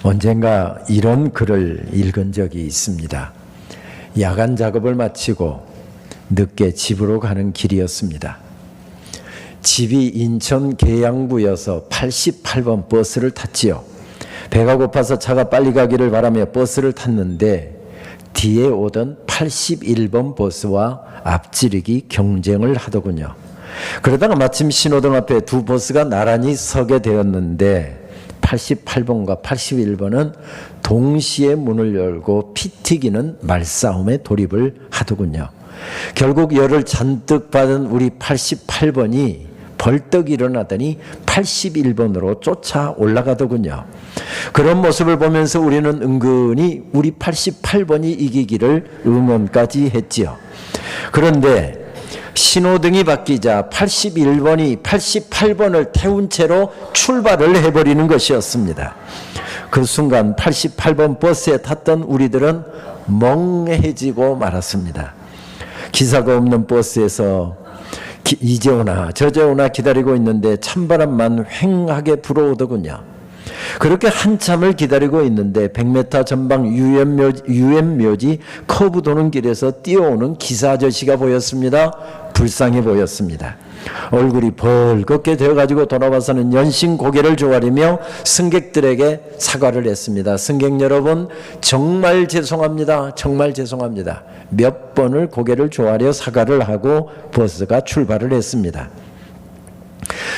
언젠가 이런 글을 읽은 적이 있습니다. 야간 작업을 마치고 늦게 집으로 가는 길이었습니다. 집이 인천 계양구여서 88번 버스를 탔지요. 배가 고파서 차가 빨리 가기를 바라며 버스를 탔는데 뒤에 오던 81번 버스와 앞지르기 경쟁을 하더군요. 그러다가 마침 신호등 앞에 두 버스가 나란히 서게 되었는데 88번과 81번은 동시에 문을 열고 피 튀기는 말싸움에 돌입을 하더군요. 결국 열을 잔뜩 받은 우리 88번이 벌떡 일어나더니 81번으로 쫓아 올라가더군요. 그런 모습을 보면서 우리는 은근히 우리 88번이 이기기를 응원까지 했지요. 그런데 신호등이 바뀌자 81번이 88번을 태운 채로 출발을 해버리는 것이었습니다. 그 순간 88번 버스에 탔던 우리들은 멍해지고 말았습니다. 기사가 없는 버스에서 이제 오나 저제 오나 기다리고 있는데 찬바람만 휑하게 불어오더군요. 그렇게 한참을 기다리고 있는데 100m 전방 유엔묘지 커브 도는 길에서 뛰어오는 기사 아저씨가 보였습니다. 불쌍해 보였습니다. 얼굴이 벌겋게 되어가지고 돌아와서는 연신 고개를 조아리며 승객들에게 사과를 했습니다. 승객 여러분, 정말 죄송합니다. 정말 죄송합니다. 몇 번을 고개를 조아려 사과를 하고 버스가 출발을 했습니다.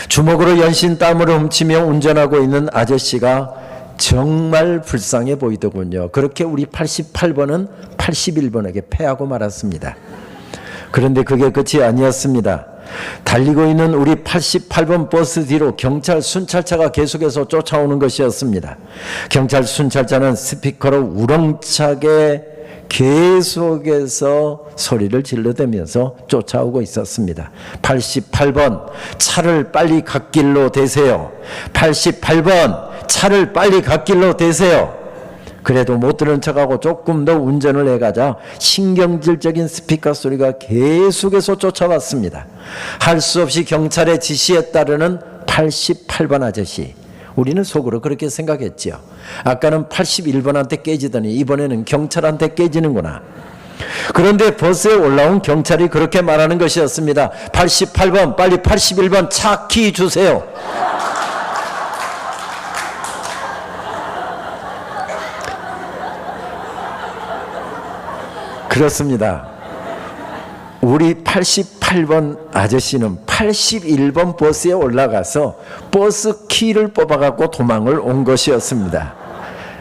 주먹으로 연신 땀을 훔치며 운전하고 있는 아저씨가 정말 불쌍해 보이더군요. 그렇게 우리 88번은 81번에게 패하고 말았습니다. 그런데 그게 끝이 아니었습니다. 달리고 있는 우리 88번 버스 뒤로 경찰 순찰차가 계속해서 쫓아오는 것이었습니다. 경찰 순찰차는 스피커로 우렁차게 계속해서 소리를 질러대면서 쫓아오고 있었습니다. 88번, 차를 빨리 갓길로 대세요. 88번, 차를 빨리 갓길로 대세요. 그래도 못 들은 척하고 조금 더 운전을 해가자 신경질적인 스피커 소리가 계속해서 쫓아왔습니다. 할 수 없이 경찰의 지시에 따르는 88번 아저씨. 우리는 속으로 그렇게 생각했죠. 아까는 81번한테 깨지더니 이번에는 경찰한테 깨지는구나. 그런데 버스에 올라온 경찰이 그렇게 말하는 것이었습니다. 88번, 빨리 81번 차 키 주세요. 그렇습니다. 우리 88번 아저씨는 81번 버스에 올라가서 버스 키를 뽑아갖고 도망을 온 것이었습니다.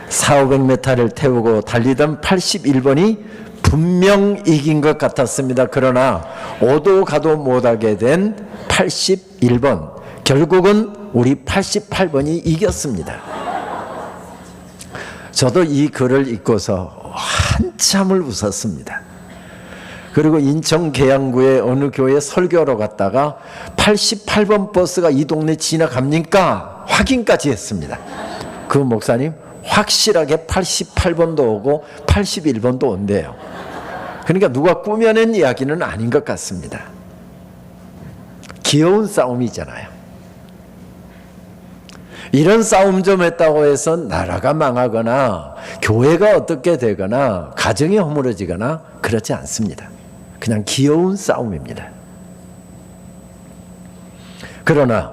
400~500m를 태우고 달리던 81번이 분명 이긴 것 같았습니다. 그러나 오도 가도 못하게 된 81번, 결국은 우리 88번이 이겼습니다. 저도 이 글을 읽고서 한참을 웃었습니다. 그리고 인천 계양구의 어느 교회 설교하러 갔다가 88번 버스가 이 동네 지나갑니까? 확인까지 했습니다. 그 목사님 확실하게 88번도 오고 81번도 온대요. 그러니까 누가 꾸며낸 이야기는 아닌 것 같습니다. 귀여운 싸움이잖아요. 이런 싸움 좀 했다고 해서 나라가 망하거나 교회가 어떻게 되거나 가정이 허물어지거나 그렇지 않습니다. 그냥 귀여운 싸움입니다. 그러나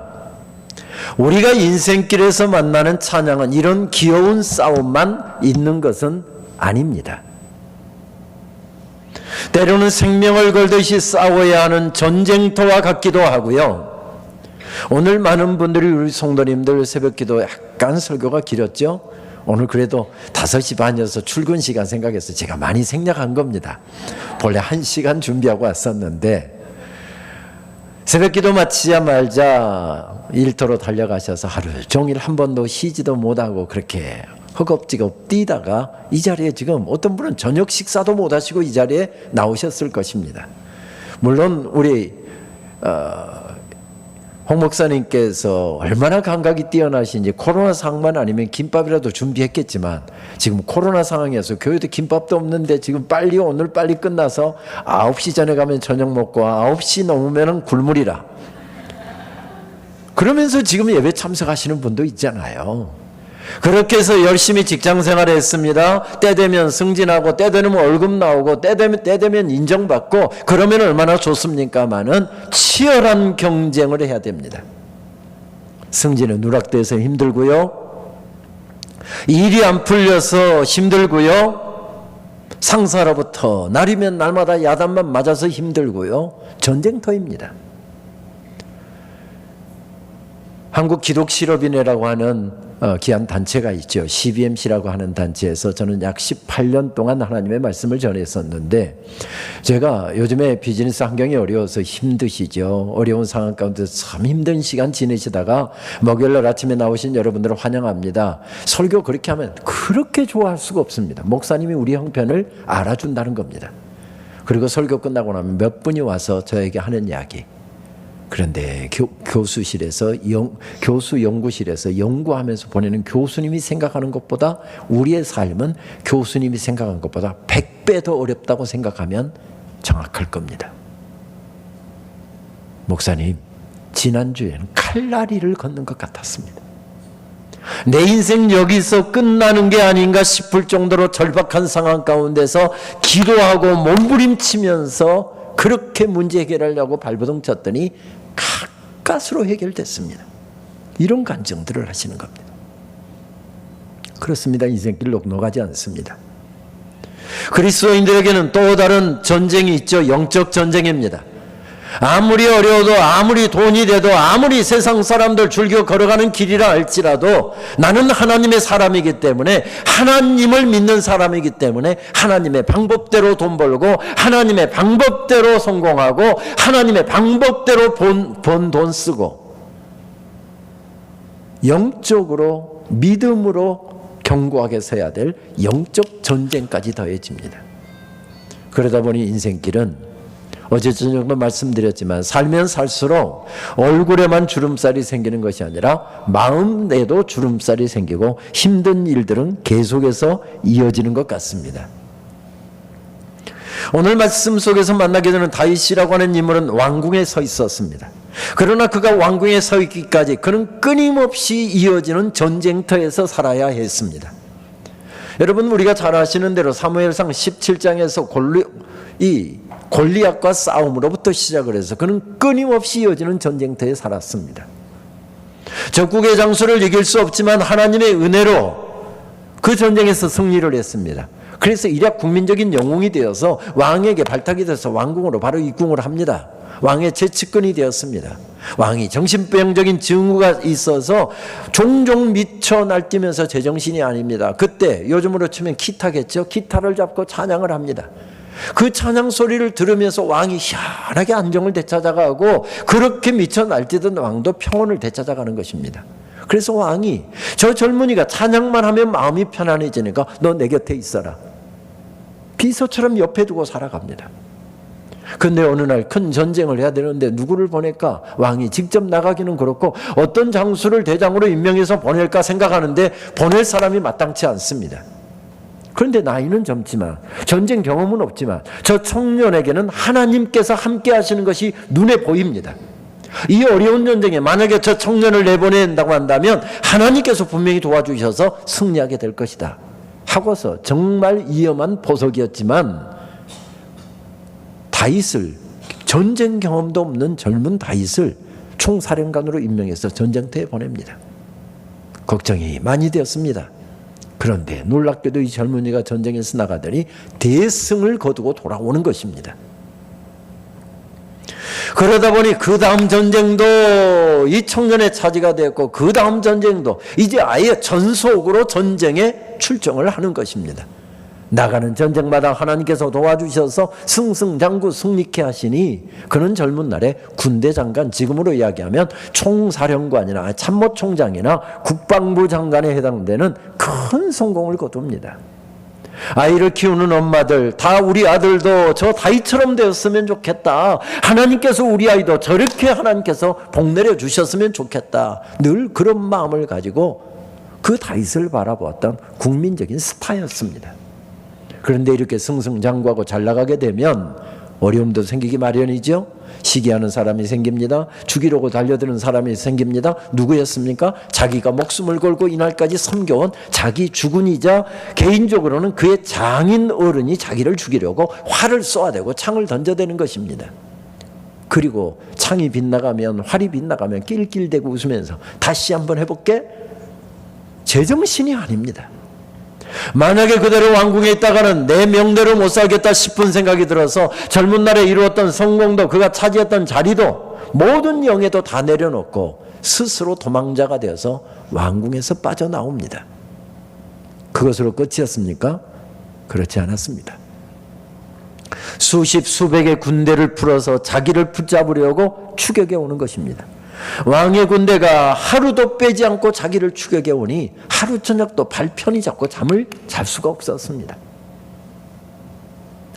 우리가 인생길에서 만나는 찬양은 이런 귀여운 싸움만 있는 것은 아닙니다. 때로는 생명을 걸듯이 싸워야 하는 전쟁터와 같기도 하고요. 오늘 많은 분들이 우리 성도님들 새벽기도 약간 설교가 길었죠. 오늘 그래도 5시 반이어서 출근 시간 생각해서 제가 많이 생략한 겁니다. 본래 1시간 준비하고 왔었는데 새벽기도 마치자마자 일터로 달려가셔서 하루 종일 한 번도 쉬지도 못하고 그렇게 허겁지겁 뛰다가 이 자리에 지금 어떤 분은 저녁 식사도 못 하시고 이 자리에 나오셨을 것입니다. 물론 우리 홍 목사님께서 얼마나 감각이 뛰어나신지 코로나 상황만 아니면 김밥이라도 준비했겠지만 지금 코로나 상황에서 교회도 김밥도 없는데 지금 빨리 오늘 빨리 끝나서 9시 전에 가면 저녁 먹고 9시 넘으면 굴물이라 그러면서 지금 예배 참석하시는 분도 있잖아요. 그렇게 해서 열심히 직장 생활을 했습니다. 때 되면 승진하고 때 되면 월급 나오고 때 되면 인정받고 그러면 얼마나 좋습니까마는 치열한 경쟁을 해야 됩니다. 승진은 누락돼서 힘들고요. 일이 안 풀려서 힘들고요. 상사로부터 날이면 날마다 야단만 맞아서 힘들고요. 전쟁터입니다. 한국기독실업인회라고 하는 기한 단체가 있죠. CBMC라고 하는 단체에서 저는 약 18년 동안 하나님의 말씀을 전했었는데, 제가 요즘에 비즈니스 환경이 어려워서 힘드시죠. 어려운 상황 가운데 참 힘든 시간 지내시다가 목요일날 아침에 나오신 여러분들을 환영합니다. 설교 그렇게 하면 그렇게 좋아할 수가 없습니다. 목사님이 우리 형편을 알아준다는 겁니다. 그리고 설교 끝나고 나면 몇 분이 와서 저에게 하는 이야기. 그런데 교수실에서 교수 연구실에서 연구하면서 보내는 교수님이 생각하는 것보다 우리의 삶은 교수님이 생각한 것보다 100배 더 어렵다고 생각하면 정확할 겁니다. 목사님, 지난주에는 칼날이를 걷는 것 같았습니다. 내 인생 여기서 끝나는 게 아닌가 싶을 정도로 절박한 상황 가운데서 기도하고 몸부림치면서 그렇게 문제 해결하려고 발버둥 쳤더니 가까스로 해결됐습니다. 이런 간증들을 하시는 겁니다. 그렇습니다. 인생길 녹록하지 않습니다. 그리스도인들에게는 또 다른 전쟁이 있죠. 영적 전쟁입니다. 아무리 어려워도, 아무리 돈이 돼도, 아무리 세상 사람들 줄겨 걸어가는 길이라 할지라도 나는 하나님의 사람이기 때문에, 하나님을 믿는 사람이기 때문에 하나님의 방법대로 돈 벌고 하나님의 방법대로 성공하고 하나님의 방법대로 번 돈 쓰고, 영적으로 믿음으로 견고하게 서야 될 영적 전쟁까지 더해집니다. 그러다 보니 인생길은 어제 저녁도 말씀드렸지만 살면 살수록 얼굴에만 주름살이 생기는 것이 아니라 마음에도 주름살이 생기고 힘든 일들은 계속해서 이어지는 것 같습니다. 오늘 말씀 속에서 만나게 되는 다윗이라고 하는 인물은 왕궁에 서 있었습니다. 그러나 그가 왕궁에 서 있기까지 그는 끊임없이 이어지는 전쟁터에서 살아야 했습니다. 여러분, 우리가 잘 아시는 대로 사무엘상 17장에서 골리앗과 싸움으로부터 시작을 해서 그는 끊임없이 이어지는 전쟁터에 살았습니다. 적국의 장수를 이길 수 없지만 하나님의 은혜로 그 전쟁에서 승리를 했습니다. 그래서 일약 국민적인 영웅이 되어서 왕에게 발탁이 돼서 왕궁으로 바로 입궁을 합니다. 왕의 최측근이 되었습니다. 왕이 정신병적인 증후가 있어서 종종 미쳐 날뛰면서 제정신이 아닙니다. 그때 요즘으로 치면 기타겠죠. 기타를 잡고 찬양을 합니다. 그 찬양 소리를 들으면서 왕이 희한하게 안정을 되찾아가고, 그렇게 미쳐 날뛰던 왕도 평온을 되찾아가는 것입니다. 그래서 왕이, 저 젊은이가 찬양만 하면 마음이 편안해지니까 너 내 곁에 있어라, 비서처럼 옆에 두고 살아갑니다. 근데 어느 날 큰 전쟁을 해야 되는데 누구를 보낼까? 왕이 직접 나가기는 그렇고 어떤 장수를 대장으로 임명해서 보낼까 생각하는데 보낼 사람이 마땅치 않습니다. 그런데 나이는 젊지만, 전쟁 경험은 없지만 저 청년에게는 하나님께서 함께 하시는 것이 눈에 보입니다. 이 어려운 전쟁에 만약에 저 청년을 내보낸다고 한다면 하나님께서 분명히 도와주셔서 승리하게 될 것이다 하고서, 정말 위험한 보석이었지만 다윗을, 전쟁 경험도 없는 젊은 다윗을 총사령관으로 임명해서 전쟁터에 보냅니다. 걱정이 많이 되었습니다. 그런데 놀랍게도 이 젊은이가 전쟁에서 나가더니 대승을 거두고 돌아오는 것입니다. 그러다 보니 그 다음 전쟁도 이 청년의 차지가 되었고, 그 다음 전쟁도 이제 아예 전속으로 전쟁에 출정을 하는 것입니다. 나가는 전쟁마다 하나님께서 도와주셔서 승승장구 승리케 하시니 그는 젊은 날에 군대 장관, 지금으로 이야기하면 총사령관이나 참모총장이나 국방부 장관에 해당되는 큰 성공을 거둡니다. 아이를 키우는 엄마들 다 우리 아들도 저 다윗처럼 되었으면 좋겠다, 하나님께서 우리 아이도 저렇게 하나님께서 복 내려 주셨으면 좋겠다, 늘 그런 마음을 가지고 그 다윗을 바라보았던 국민적인 스타였습니다. 그런데 이렇게 승승장구하고 잘 나가게 되면 어려움도 생기기 마련이죠. 시기하는 사람이 생깁니다. 죽이려고 달려드는 사람이 생깁니다. 누구였습니까? 자기가 목숨을 걸고 이날까지 섬겨온 자기 주군이자 개인적으로는 그의 장인 어른이 자기를 죽이려고 활을 쏘아대고 창을 던져대는 것입니다. 그리고 창이 빗나가면, 활이 빗나가면 낄낄대고 웃으면서 다시 한번 해볼게? 제정신이 아닙니다. 만약에 그대로 왕궁에 있다가는 내 명대로 못 살겠다 싶은 생각이 들어서 젊은 날에 이루었던 성공도, 그가 차지했던 자리도, 모든 영예도 다 내려놓고 스스로 도망자가 되어서 왕궁에서 빠져나옵니다. 그것으로 끝이었습니까? 그렇지 않았습니다. 수십 수백의 군대를 풀어서 자기를 붙잡으려고 추격해 오는 것입니다. 왕의 군대가 하루도 빼지 않고 자기를 추격해 오니 하루 저녁도 발 편히 잡고 잠을 잘 수가 없었습니다.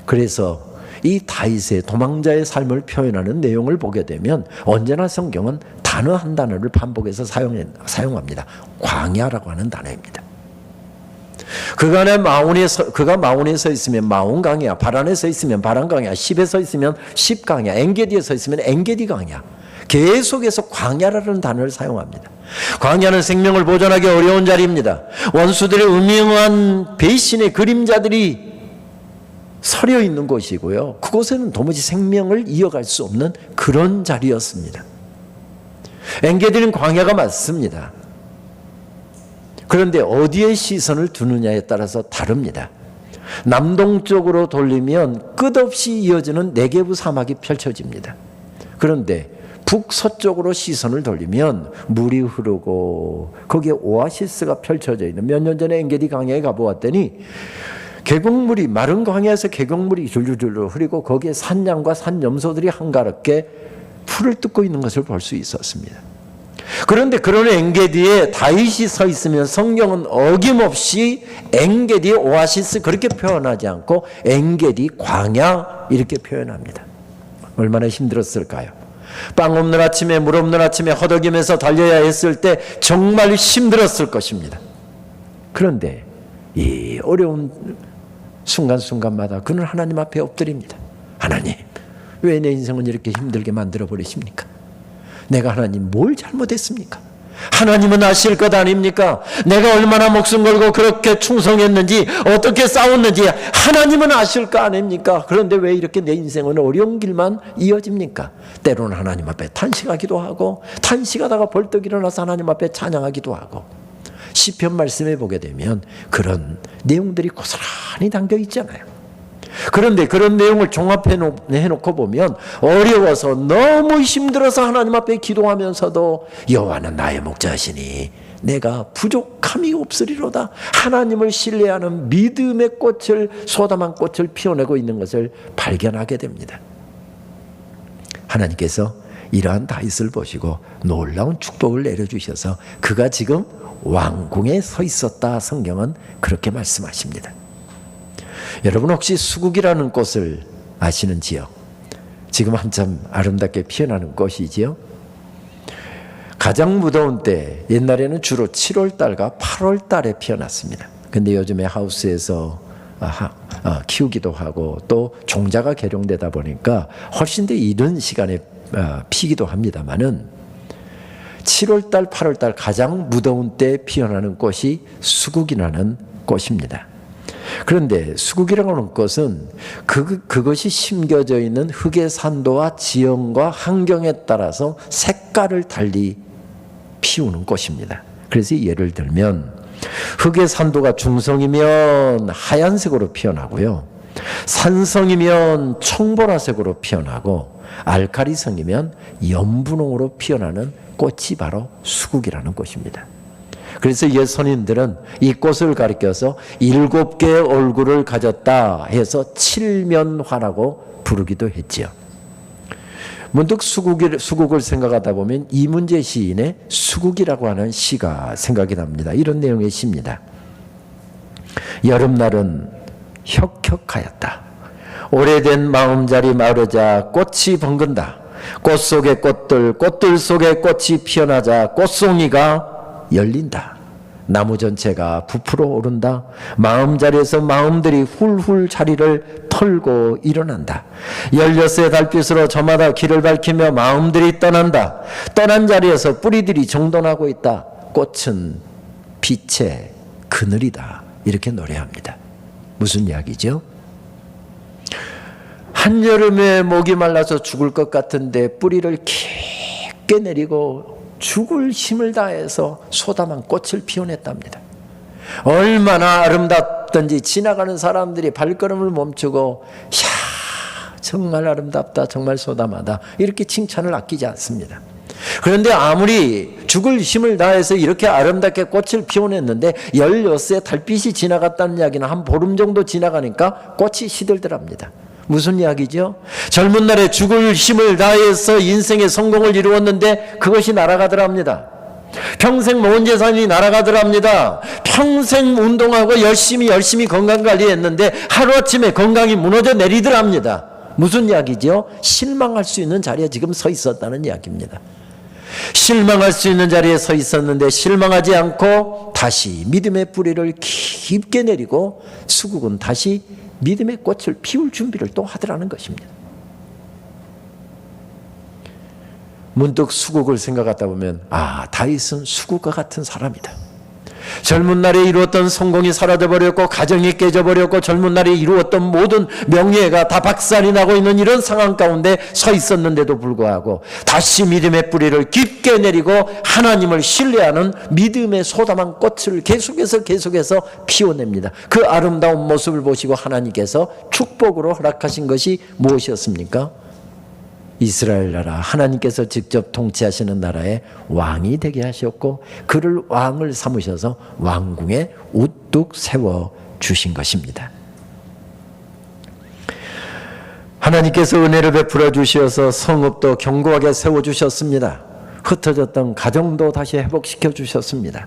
그래서 이 다윗의 도망자의 삶을 표현하는 내용을 보게 되면 언제나 성경은 단어 한 단어를 반복해서 사용합니다. 광야라고 하는 단어입니다. 그가 마온에 서 있으면 마온 강야, 바란에 서 있으면 바란 강야, 십에 서 있으면 십 강야, 엔게디에 서 있으면 엔게디 강야. 계속해서 광야라는 단어를 사용합니다. 광야는 생명을 보존하기 어려운 자리입니다. 원수들의 음흉한 배신의 그림자들이 서려 있는 곳이고요. 그곳에는 도무지 생명을 이어갈 수 없는 그런 자리였습니다. 엔게디는 광야가 맞습니다. 그런데 어디에 시선을 두느냐에 따라서 다릅니다. 남동쪽으로 돌리면 끝없이 이어지는 네게브 사막이 펼쳐집니다. 그런데 북서쪽으로 시선을 돌리면 물이 흐르고 거기에 오아시스가 펼쳐져 있는, 몇 년 전에 엔게디 강야에 가보았더니 계곡물이, 마른 강야에서 계곡물이 줄줄줄 흐르고 거기에 산양과 산염소들이 한가롭게 풀을 뜯고 있는 것을 볼 수 있었습니다. 그런데 그런 엔게디에 다윗이 서 있으면 성경은 어김없이 엔게디 오아시스 그렇게 표현하지 않고 엔게디 광야 이렇게 표현합니다. 얼마나 힘들었을까요? 빵 없는 아침에, 물 없는 아침에 허덕이면서 달려야 했을 때 정말 힘들었을 것입니다. 그런데 이 어려운 순간순간마다 그는 하나님 앞에 엎드립니다. 하나님, 왜 내 인생은 이렇게 힘들게 만들어 버리십니까? 내가 하나님 뭘 잘못했습니까? 하나님은 아실 것 아닙니까? 내가 얼마나 목숨 걸고 그렇게 충성했는지, 어떻게 싸웠는지 하나님은 아실 거 아닙니까? 그런데 왜 이렇게 내 인생은 어려운 길만 이어집니까? 때로는 하나님 앞에 탄식하기도 하고, 탄식하다가 벌떡 일어나서 하나님 앞에 찬양하기도 하고. 시편 말씀에 보게 되면 그런 내용들이 고스란히 담겨 있잖아요. 그런데 그런 내용을 종합해놓고 보면 어려워서, 너무 힘들어서 하나님 앞에 기도하면서도 여호와는 나의 목자시니 내가 부족함이 없으리로다, 하나님을 신뢰하는 믿음의 꽃을, 소담한 꽃을 피워내고 있는 것을 발견하게 됩니다. 하나님께서 이러한 다윗을 보시고 놀라운 축복을 내려주셔서 그가 지금 왕궁에 서 있었다, 성경은 그렇게 말씀하십니다. 여러분 혹시 수국이라는 꽃을 아시는지요? 지금 한참 아름답게 피어나는 꽃이지요. 가장 무더운 때, 옛날에는 주로 7월달과 8월달에 피어났습니다. 근데 요즘에 하우스에서 키우기도 하고 또 종자가 개량되다 보니까 훨씬 더 이른 시간에 피기도 합니다만은 7월달, 8월달 가장 무더운 때 피어나는 꽃이 수국이라는 꽃입니다. 그런데 수국이라고 하는 것은 그것이 심겨져 있는 흙의 산도와 지형과 환경에 따라서 색깔을 달리 피우는 꽃입니다. 그래서 예를 들면 흙의 산도가 중성이면 하얀색으로 피어나고요, 산성이면 청보라색으로 피어나고, 알칼리성이면 연분홍으로 피어나는 꽃이 바로 수국이라는 꽃입니다. 그래서 옛 선인들은 이 꽃을 가리켜서 7개의 얼굴을 가졌다 해서 칠면화라고 부르기도 했지요. 문득 수국을 생각하다 보면 이문재 시인의 수국이라고 하는 시가 생각이 납니다. 이런 내용의 시입니다. 여름날은 혁혁하였다. 오래된 마음자리 마르자 꽃이 번근다. 꽃 속의 꽃들, 꽃들 속의 꽃이 피어나자 꽃송이가 열린다. 나무 전체가 부풀어 오른다. 마음자리에서 마음들이 훌훌 자리를 털고 일어난다. 16의 달빛으로 저마다 길을 밝히며 마음들이 떠난다. 떠난 자리에서 뿌리들이 정돈하고 있다. 꽃은 빛의 그늘이다. 이렇게 노래합니다. 무슨 이야기죠? 한여름에 목이 말라서 죽을 것 같은데 뿌리를 깊게 내리고 죽을 힘을 다해서 소담한 꽃을 피워냈답니다. 얼마나 아름답던지 지나가는 사람들이 발걸음을 멈추고 야, 정말 아름답다, 정말 소담하다 이렇게 칭찬을 아끼지 않습니다. 그런데 아무리 죽을 힘을 다해서 이렇게 아름답게 꽃을 피워냈는데 16의 달빛이 지나갔다는 이야기는 한 보름 정도 지나가니까 꽃이 시들더랍니다. 무슨 이야기죠? 젊은 날에 죽을 힘을 다해서 인생의 성공을 이루었는데 그것이 날아가더랍니다. 평생 모은 재산이 날아가더랍니다. 평생 운동하고 열심히 건강관리했는데 하루아침에 건강이 무너져 내리더랍니다. 무슨 이야기죠? 실망할 수 있는 자리에 지금 서 있었다는 이야기입니다. 실망할 수 있는 자리에 서 있었는데 실망하지 않고 다시 믿음의 뿌리를 깊게 내리고 수국은 다시 믿음의 꽃을 피울 준비를 또 하더라는 것입니다. 문득 수국을 생각하다 보면 다윗은 수국과 같은 사람이다. 젊은 날에 이루었던 성공이 사라져버렸고 가정이 깨져버렸고 젊은 날에 이루었던 모든 명예가 다 박살이 나고 있는 이런 상황 가운데 서 있었는데도 불구하고 다시 믿음의 뿌리를 깊게 내리고 하나님을 신뢰하는 믿음의 소담한 꽃을 계속해서 피워냅니다. 그 아름다운 모습을 보시고 하나님께서 축복으로 허락하신 것이 무엇이었습니까? 이스라엘 나라, 하나님께서 직접 통치하시는 나라의 왕이 되게 하셨고 그를 왕을 삼으셔서 왕궁에 우뚝 세워주신 것입니다. 하나님께서 은혜를 베풀어 주셔서 성읍도 견고하게 세워주셨습니다. 흩어졌던 가정도 다시 회복시켜 주셨습니다.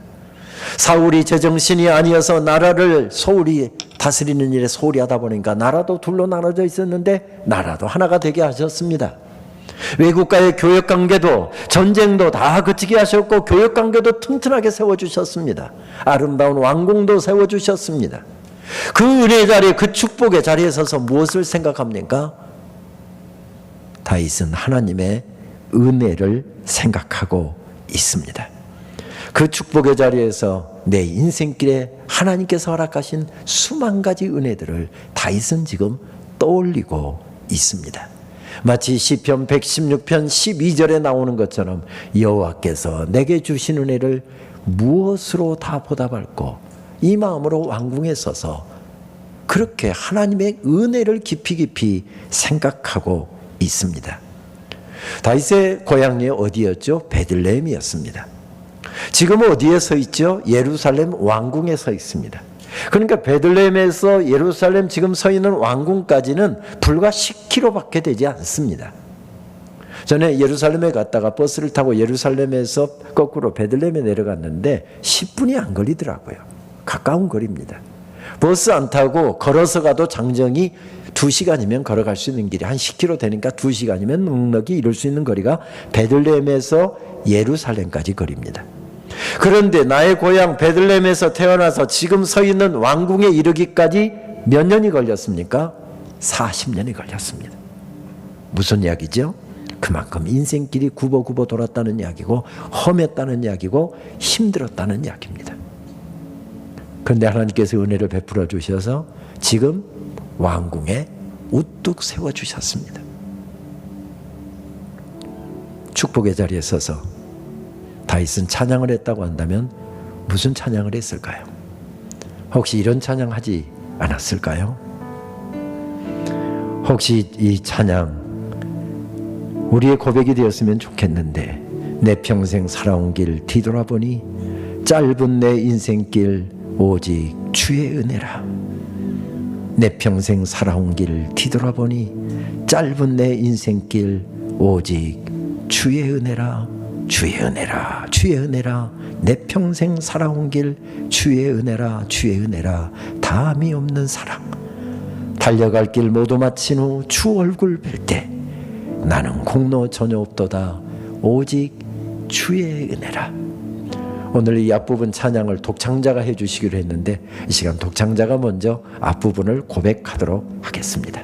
사울이 제정신이 아니어서 나라를 소홀히 다스리는 일에 소홀히 하다 보니까 나라도 둘로 나눠져 있었는데 나라도 하나가 되게 하셨습니다. 외국과의 교역관계도 전쟁도 다 그치게 하셨고 교역관계도 튼튼하게 세워주셨습니다. 아름다운 왕궁도 세워주셨습니다. 그 은혜의 자리에 그 축복의 자리에 서서 무엇을 생각합니까? 다윗은 하나님의 은혜를 생각하고 있습니다. 그 축복의 자리에서 내 인생길에 하나님께서 허락하신 수만 가지 은혜들을 다윗은 지금 떠올리고 있습니다. 마치 시편 116편 12절에 나오는 것처럼 여호와께서 내게 주신 은혜를 무엇으로 다 보답할꼬 이 마음으로 왕궁에 서서 그렇게 하나님의 은혜를 깊이 생각하고 있습니다. 다윗의 고향이 어디였죠? 베들레헴이었습니다. 지금 어디에 서 있죠? 예루살렘 왕궁에 서 있습니다. 그러니까 베들레헴에서 예루살렘 지금 서 있는 왕궁까지는 불과 10km밖에 되지 않습니다. 전에 예루살렘에 갔다가 버스를 타고 예루살렘에서 거꾸로 베들레헴에 내려갔는데 10분이 안 걸리더라고요. 가까운 거리입니다. 버스 안 타고 걸어서 가도 장정이 2시간이면 걸어갈 수 있는 길이 한 10km 되니까 2시간이면 넉넉히 이룰 수 있는 거리가 베들레헴에서 예루살렘까지 거리입니다. 그런데 나의 고향 베들레헴에서 태어나서 지금 서 있는 왕궁에 이르기까지 몇 년이 걸렸습니까? 40년이 걸렸습니다. 무슨 이야기죠? 그만큼 인생길이 굽어굽어 돌았다는 이야기고 험했다는 이야기고 힘들었다는 이야기입니다. 그런데 하나님께서 은혜를 베풀어 주셔서 지금 왕궁에 우뚝 세워주셨습니다. 축복의 자리에 서서 다윗은 찬양을 했다고 한다면 무슨 찬양을 했을까요? 혹시 이런 찬양하지 않았을까요? 혹시 이 찬양 우리의 고백이 되었으면 좋겠는데 내 평생 살아온 길 뒤돌아보니 짧은 내 인생길 오직 주의 은혜라. 내 평생 살아온 길 뒤돌아보니 짧은 내 인생길 오직 주의 은혜라. 주의 은혜라. 주의 은혜라. 내 평생 살아온 길 주의 은혜라. 주의 은혜라. 다함이 없는 사랑. 달려갈 길 모두 마친 후 주 얼굴 뵐 때 나는 공로 전혀 없도다. 오직 주의 은혜라. 오늘 이 앞부분 찬양을 독창자가 해주시기로 했는데 이 시간 독창자가 먼저 앞부분을 고백하도록 하겠습니다.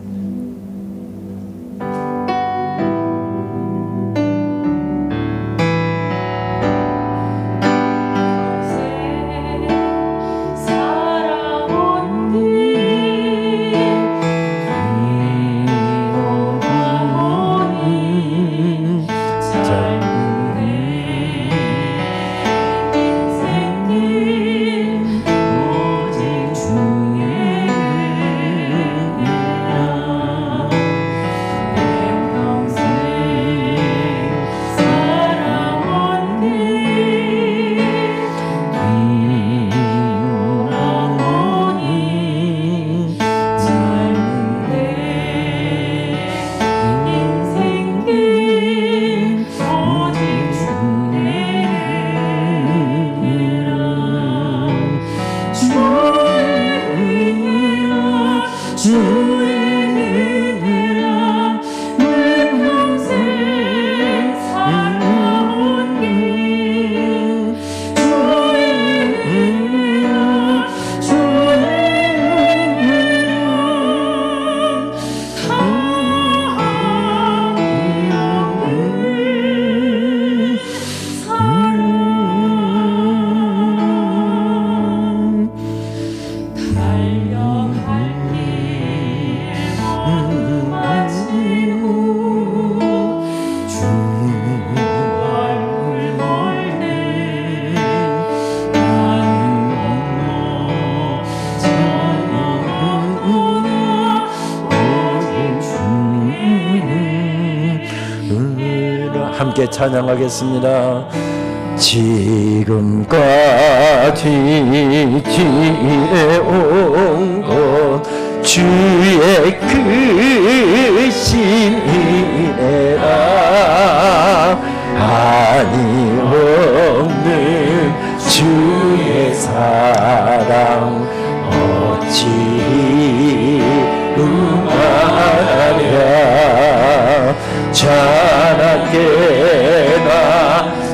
함께 찬양하겠습니다. 지금까지 지내온 것 주의 크신 은혜라 한이 없는 주의 사랑 어찌 응하랴 자나게나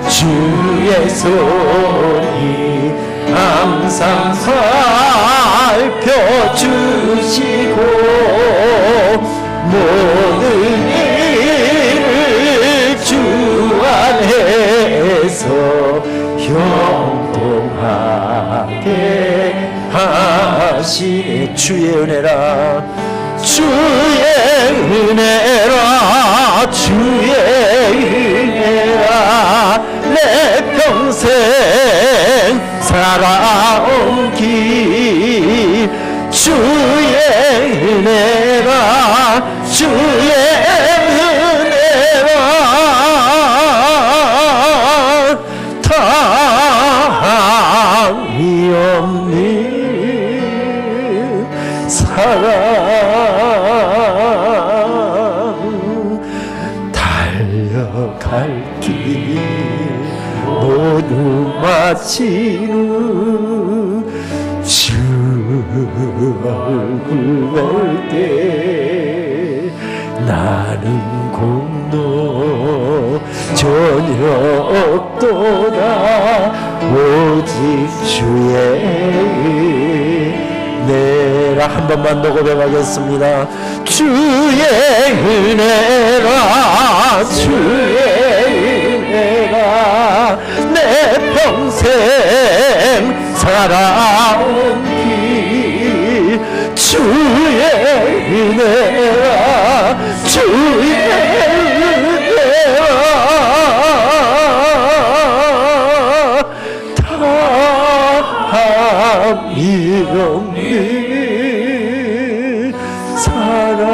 주의 손이 항상 살펴주시고 모든 일을 주 안에서 형통하게 하시네. 주의 은혜라 주의 은혜라 주의 은혜라 내 평생 살아온 길 주의 은혜라 주의 은혜라 다함이 없는 사랑 달려갈 길 모두 마치는 주 얼굴 볼 때 나는 공로 전혀 없도다 오직 주의 은혜라. 한 번만 더 고백하겠습니다. 주의 은혜라 주의 은혜라 내 평생 살아온 길 주의 은혜라 주의 은혜라 다함이 없는 사랑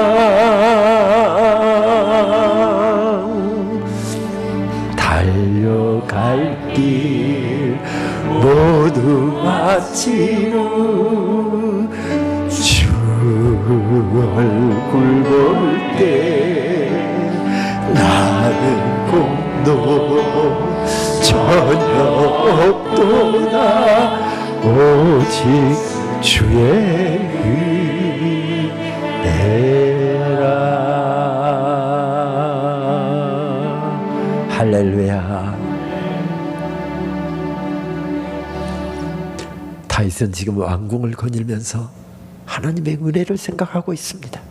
달려갈 길 모두 마치는 주 얼굴 볼 때 나는 공도 전혀 없도다 오직 주의 은혜라. 할렐루야. 다윗은 지금 왕궁을 거닐면서 하나님의 은혜를 생각하고 있습니다.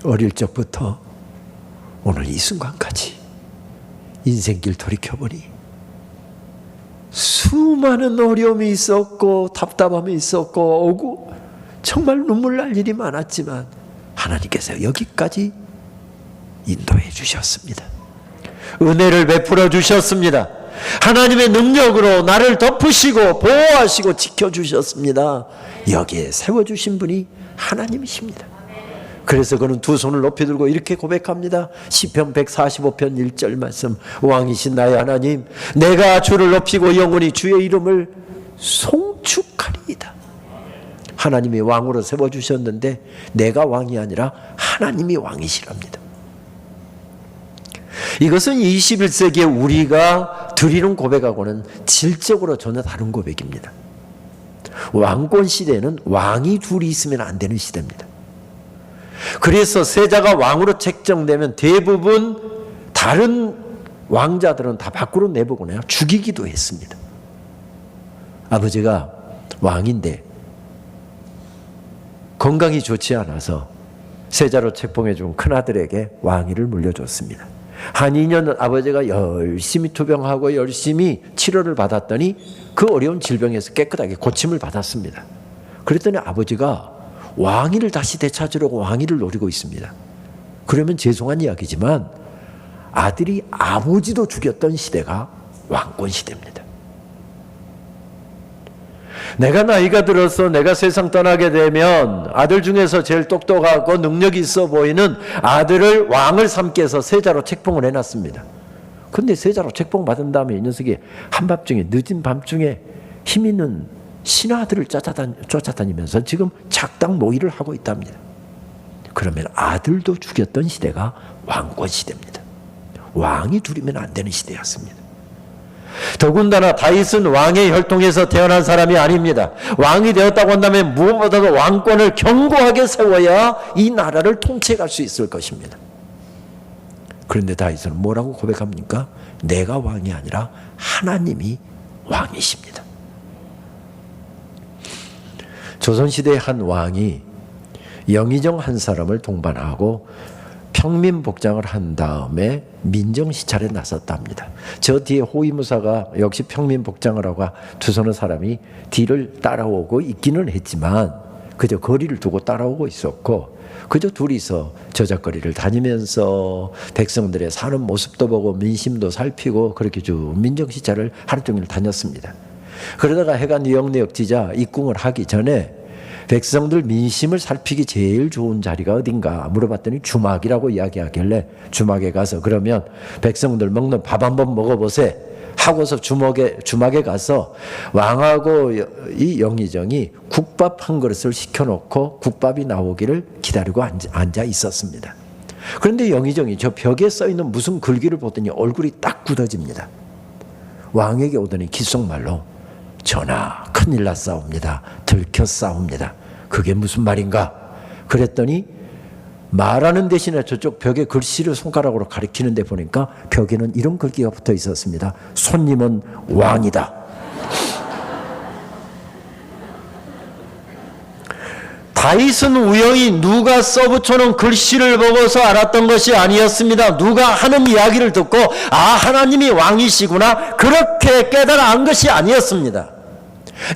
어릴 적부터 오늘 이 순간까지 인생길 돌이켜보니 수많은 어려움이 있었고 답답함이 있었고 정말 눈물 날 일이 많았지만 하나님께서 여기까지 인도해 주셨습니다. 은혜를 베풀어 주셨습니다. 하나님의 능력으로 나를 덮으시고 보호하시고 지켜주셨습니다. 여기에 세워주신 분이 하나님이십니다. 그래서 그는 두 손을 높이 들고 이렇게 고백합니다. 시편 145편 1절 말씀. 왕이신 나의 하나님, 내가 주를 높이고 영원히 주의 이름을 송축하리이다. 하나님이 왕으로 세워주셨는데 내가 왕이 아니라 하나님이 왕이시랍니다. 이것은 21세기에 우리가 드리는 고백하고는 질적으로 전혀 다른 고백입니다. 왕권 시대는 왕이 둘이 있으면 안 되는 시대입니다. 그래서 세자가 왕으로 책정되면 대부분 다른 왕자들은 다 밖으로 내보거나 죽이기도 했습니다. 아버지가 왕인데 건강이 좋지 않아서 세자로 책봉해 준 큰아들에게 왕위를 물려줬습니다. 한 2년 아버지가 열심히 투병하고 열심히 치료를 받았더니 그 어려운 질병에서 깨끗하게 고침을 받았습니다. 그랬더니 아버지가 왕위를 다시 되찾으려고 왕위를 노리고 있습니다. 그러면 죄송한 이야기지만 아들이 아버지도 죽였던 시대가 왕권 시대입니다. 내가 나이가 들어서 내가 세상 떠나게 되면 아들 중에서 제일 똑똑하고 능력이 있어 보이는 아들을 왕을 삼게 해서 세자로 책봉을 해놨습니다. 근데 세자로 책봉 받은 다음에 이 녀석이 한밤중에 늦은 밤중에 힘 있는 신하들을 쫓아다니면서 지금 작당 모의를 하고 있답니다. 그러면 아들도 죽였던 시대가 왕권 시대입니다. 왕이 둘이면 안 되는 시대였습니다. 더군다나 다윗은 왕의 혈통에서 태어난 사람이 아닙니다. 왕이 되었다고 한다면 무엇보다도 왕권을 견고하게 세워야 이 나라를 통치할 수 있을 것입니다. 그런데 다윗은 뭐라고 고백합니까? 내가 왕이 아니라 하나님이 왕이십니다. 조선시대의 한 왕이 영의정 한 사람을 동반하고 평민복장을 한 다음에 민정시찰에 나섰답니다. 저 뒤에 호위무사가 역시 평민복장을 하고 두 서너 사람이 뒤를 따라오고 있기는 했지만 그저 거리를 두고 따라오고 있었고 그저 둘이서 저작거리를 다니면서 백성들의 사는 모습도 보고 민심도 살피고 그렇게 쭉 민정시찰을 하루 종일 다녔습니다. 그러다가 해가 뉘역뉘역지자 입궁을 하기 전에 백성들 민심을 살피기 제일 좋은 자리가 어딘가 물어봤더니 주막이라고 이야기하길래 주막에 가서 그러면 백성들 먹는 밥 한번 먹어보세 하고서 주막에 가서 왕하고 이 영의정이 국밥 한 그릇을 시켜놓고 국밥이 나오기를 기다리고 앉아 있었습니다. 그런데 영의정이 저 벽에 써있는 무슨 글귀를 보더니 얼굴이 딱 굳어집니다. 왕에게 오더니 귓속말로 전하 큰일 났사옵니다. 들켰사옵니다. 그게 무슨 말인가? 그랬더니 말하는 대신에 저쪽 벽에 글씨를 손가락으로 가리키는 데 보니까 벽에는 이런 글귀가 붙어 있었습니다. 손님은 왕이다. 다윗은 우연히 누가 써붙여놓은 글씨를 보고서 알았던 것이 아니었습니다. 누가 하는 이야기를 듣고 아 하나님이 왕이시구나 그렇게 깨달아 안 것이 아니었습니다.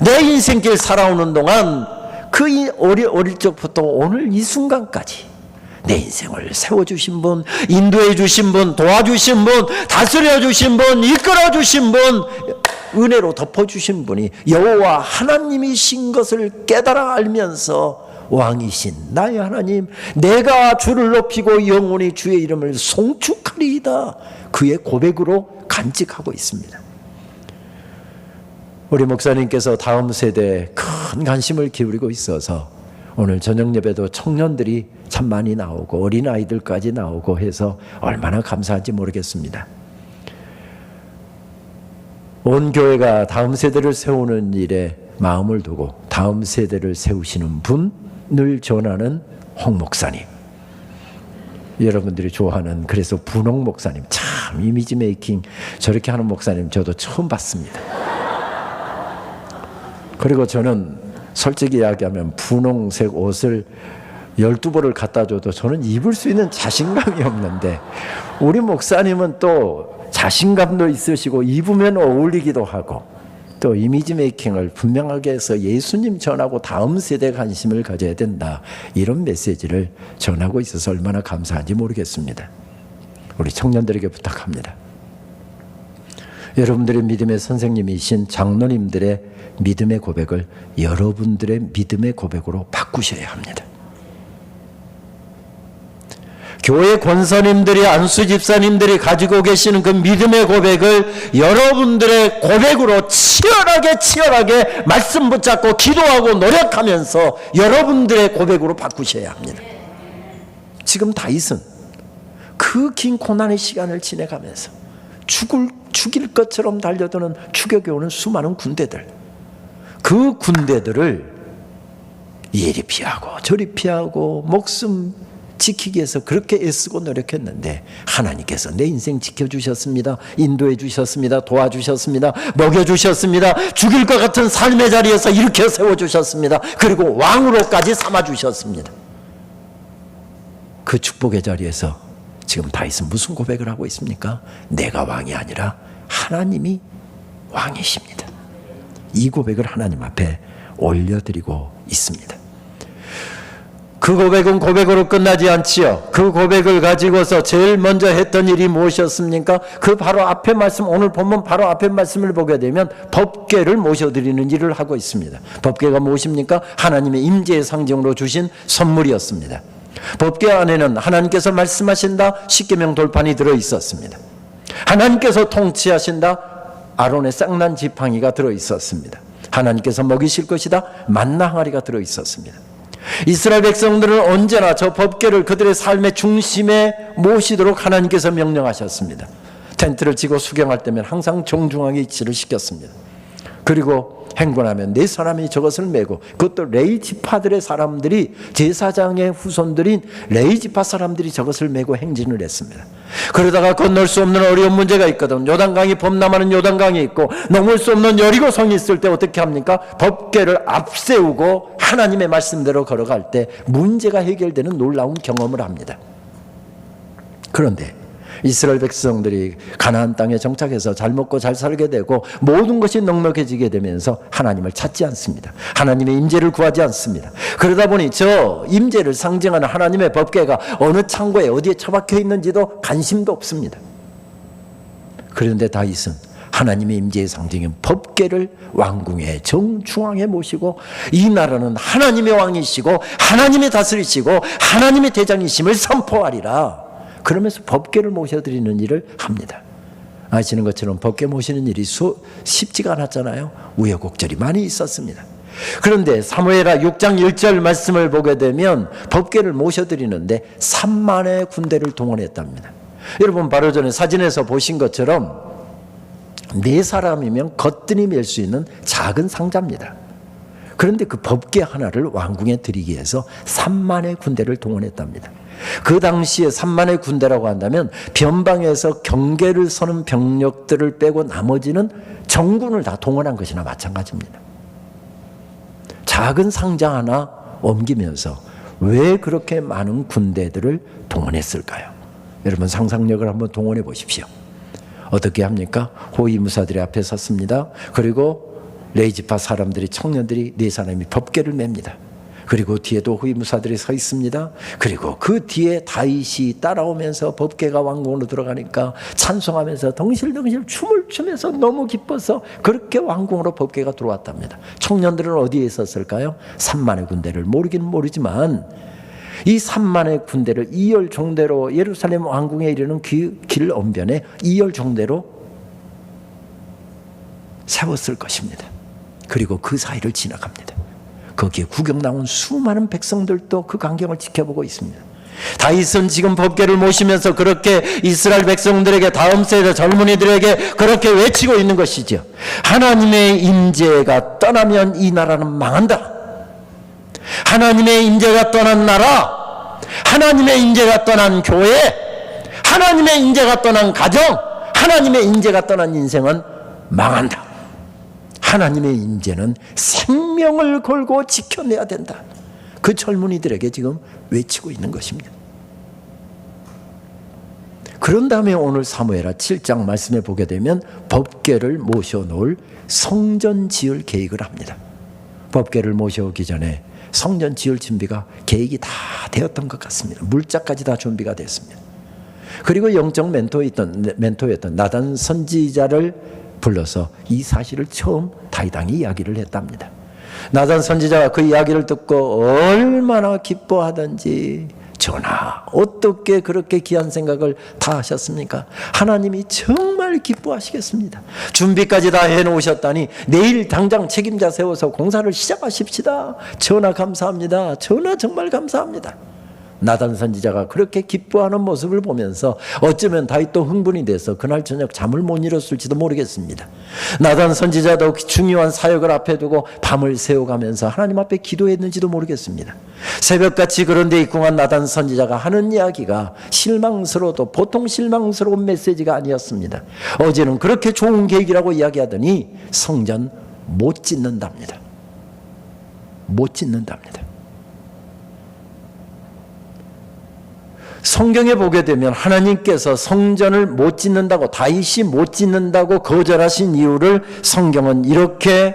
내 인생길 살아오는 동안 그 어릴 적부터 오늘 이 순간까지 내 인생을 세워주신 분, 인도해 주신 분, 도와주신 분, 다스려 주신 분, 이끌어 주신 분, 은혜로 덮어주신 분이 여호와 하나님이신 것을 깨달아 알면서 왕이신 나의 하나님, 내가 주를 높이고 영원히 주의 이름을 송축하리이다. 그의 고백으로 간직하고 있습니다. 우리 목사님께서 다음 세대에 큰 관심을 기울이고 있어서 오늘 저녁 예배도 청년들이 참 많이 나오고 어린아이들까지 나오고 해서 얼마나 감사한지 모르겠습니다. 온 교회가 다음 세대를 세우는 일에 마음을 두고 다음 세대를 세우시는 분을 전하는 홍 목사님, 여러분들이 좋아하는 그래서 분홍 목사님, 참 이미지 메이킹 저렇게 하는 목사님 저도 처음 봤습니다. 그리고 저는 솔직히 이야기하면 분홍색 옷을 12벌을 갖다 줘도 저는 입을 수 있는 자신감이 없는데, 우리 목사님은 또 자신감도 있으시고 입으면 어울리기도 하고 또 이미지 메이킹을 분명하게 해서 예수님 전하고 다음 세대 관심을 가져야 된다, 이런 메시지를 전하고 있어서 얼마나 감사한지 모르겠습니다. 우리 청년들에게 부탁합니다. 여러분들의 믿음의 선생님이신 장로님들의 믿음의 고백을 여러분들의 믿음의 고백으로 바꾸셔야 합니다. 교회 권사님들이, 안수 집사님들이 가지고 계시는 그 믿음의 고백을 여러분들의 고백으로 치열하게 말씀 붙잡고 기도하고 노력하면서 여러분들의 고백으로 바꾸셔야 합니다. 지금 다윗은 그 긴 고난의 시간을 지내가면서 죽일 것처럼 달려드는 추격해오는 수많은 군대들, 그 군대들을 이리 피하고 저리 피하고 목숨 지키기 위해서 그렇게 애쓰고 노력했는데 하나님께서 내 인생 지켜주셨습니다. 인도해 주셨습니다. 도와주셨습니다. 먹여주셨습니다. 죽일 것 같은 삶의 자리에서 일으켜 세워주셨습니다. 그리고 왕으로까지 삼아주셨습니다. 그 축복의 자리에서 지금 다윗은 무슨 고백을 하고 있습니까? 내가 왕이 아니라 하나님이 왕이십니다. 이 고백을 하나님 앞에 올려드리고 있습니다. 그 고백은 고백으로 끝나지 않지요. 그 고백을 가지고서 제일 먼저 했던 일이 무엇이었습니까? 그 바로 앞에 말씀, 오늘 본문 바로 앞에 말씀을 보게 되면 법궤를 모셔드리는 일을 하고 있습니다. 법궤가 무엇입니까? 하나님의 임재의 상징으로 주신 선물이었습니다. 법궤 안에는 하나님께서 말씀하신다 십계명 돌판이 들어있었습니다. 하나님께서 통치하신다 아론의 쌍난 지팡이가 들어있었습니다. 하나님께서 먹이실 것이다 만나 항아리가 들어있었습니다. 이스라엘 백성들은 언제나 저 법궤를 그들의 삶의 중심에 모시도록 하나님께서 명령하셨습니다. 텐트를 치고 수경할 때면 항상 정중하게 위치를 시켰습니다. 그리고 행군하면 네 사람이 저것을 메고, 그것도 레위 지파들의 사람들이, 제사장의 후손들인 레위 지파 사람들이 저것을 메고 행진을 했습니다. 그러다가 건널 수 없는 어려운 문제가 있거든. 요단강이 범람하는 요단강이 있고 넘을 수 없는 여리고성이 있을 때 어떻게 합니까? 법궤를 앞세우고 하나님의 말씀대로 걸어갈 때 문제가 해결되는 놀라운 경험을 합니다. 그런데 이스라엘 백성들이 가나안 땅에 정착해서 잘 먹고 잘 살게 되고 모든 것이 넉넉해지게 되면서 하나님을 찾지 않습니다. 하나님의 임재를 구하지 않습니다. 그러다 보니 저 임재를 상징하는 하나님의 법궤가 어느 창고에 어디에 처박혀 있는지도 관심도 없습니다. 그런데 다윗은 하나님의 임재의 상징인 법궤를 왕궁의 정중앙에 모시고, 이 나라는 하나님의 왕이시고 하나님이 다스리시고 하나님의 대장이심을 선포하리라, 그러면서 법궤를 모셔드리는 일을 합니다. 아시는 것처럼 법궤 모시는 일이 쉽지가 않았잖아요. 우여곡절이 많이 있었습니다. 그런데 사무엘하 6장 1절 말씀을 보게 되면 법궤를 모셔드리는데 3만의 군대를 동원했답니다. 여러분 바로 전에 사진에서 보신 것처럼 4사람이면 거뜬히 멜 수 있는 작은 상자입니다. 그런데 그 법궤 하나를 왕궁에 드리기 위해서 3만의 군대를 동원했답니다. 그 당시에 3만의 군대라고 한다면 변방에서 경계를 서는 병력들을 빼고 나머지는 정군을 다 동원한 것이나 마찬가지입니다. 작은 상자 하나 옮기면서 왜 그렇게 많은 군대들을 동원했을까요? 여러분 상상력을 한번 동원해 보십시오. 어떻게 합니까? 호위무사들이 앞에 섰습니다. 그리고 레위지파 사람들이, 청년들이 4사람이 법궤를 맵니다. 그리고 뒤에도 호위무사들이 서 있습니다. 그리고 그 뒤에 다윗이 따라오면서 법궤가 왕궁으로 들어가니까 찬송하면서 덩실덩실 춤을 추면서 너무 기뻐서 그렇게 왕궁으로 법궤가 들어왔답니다. 청년들은 어디에 있었을까요? 3만의 군대를 모르긴 모르지만 이 3만의 군대를 2열 종대로 예루살렘 왕궁에 이르는 길 언변에 2열 종대로 세웠을 것입니다. 그리고 그 사이를 지나갑니다. 거기에 구경 나온 수많은 백성들도 그 광경을 지켜보고 있습니다. 다윗은 지금 법궤를 모시면서 그렇게 이스라엘 백성들에게, 다음 세대 젊은이들에게 그렇게 외치고 있는 것이죠. 하나님의 임재가 떠나면 이 나라는 망한다. 하나님의 임재가 떠난 나라, 하나님의 임재가 떠난 교회, 하나님의 임재가 떠난 가정, 하나님의 임재가 떠난 인생은 망한다. 하나님의 인재는 생명을 걸고 지켜내야 된다. 그 젊은이들에게 지금 외치고 있는 것입니다. 그런 다음에 오늘 사무엘하 7장 말씀에 보게 되면 법궤를 모셔놓을 성전 지을 계획을 합니다. 법궤를 모셔오기 전에 성전 지을 준비가 계획이 다 되었던 것 같습니다. 물자까지 다 준비가 됐습니다. 그리고 영적 멘토였던 나단 선지자를 불러서 이 사실을 처음 다윗 왕이 이야기를 했답니다. 나단 선지자가 그 이야기를 듣고 얼마나 기뻐하던지, 전하, 어떻게 그렇게 귀한 생각을 다 하셨습니까? 하나님이 정말 기뻐하시겠습니다. 준비까지 다 해놓으셨다니 내일 당장 책임자 세워서 공사를 시작하십시다. 전하 감사합니다. 전하 정말 감사합니다. 나단 선지자가 그렇게 기뻐하는 모습을 보면서 어쩌면 다윗도 흥분이 돼서 그날 저녁 잠을 못 이뤘을지도 모르겠습니다. 나단 선지자도 중요한 사역을 앞에 두고 밤을 새워가면서 하나님 앞에 기도했는지도 모르겠습니다. 새벽같이 그런 데 입궁한 나단 선지자가 하는 이야기가 실망스러워도 보통 실망스러운 메시지가 아니었습니다. 어제는 그렇게 좋은 계획이라고 이야기하더니 성전 못 짓는답니다. 못 짓는답니다. 성경에 보게 되면 하나님께서 성전을 못 짓는다고, 다윗이 못 짓는다고 거절하신 이유를 성경은 이렇게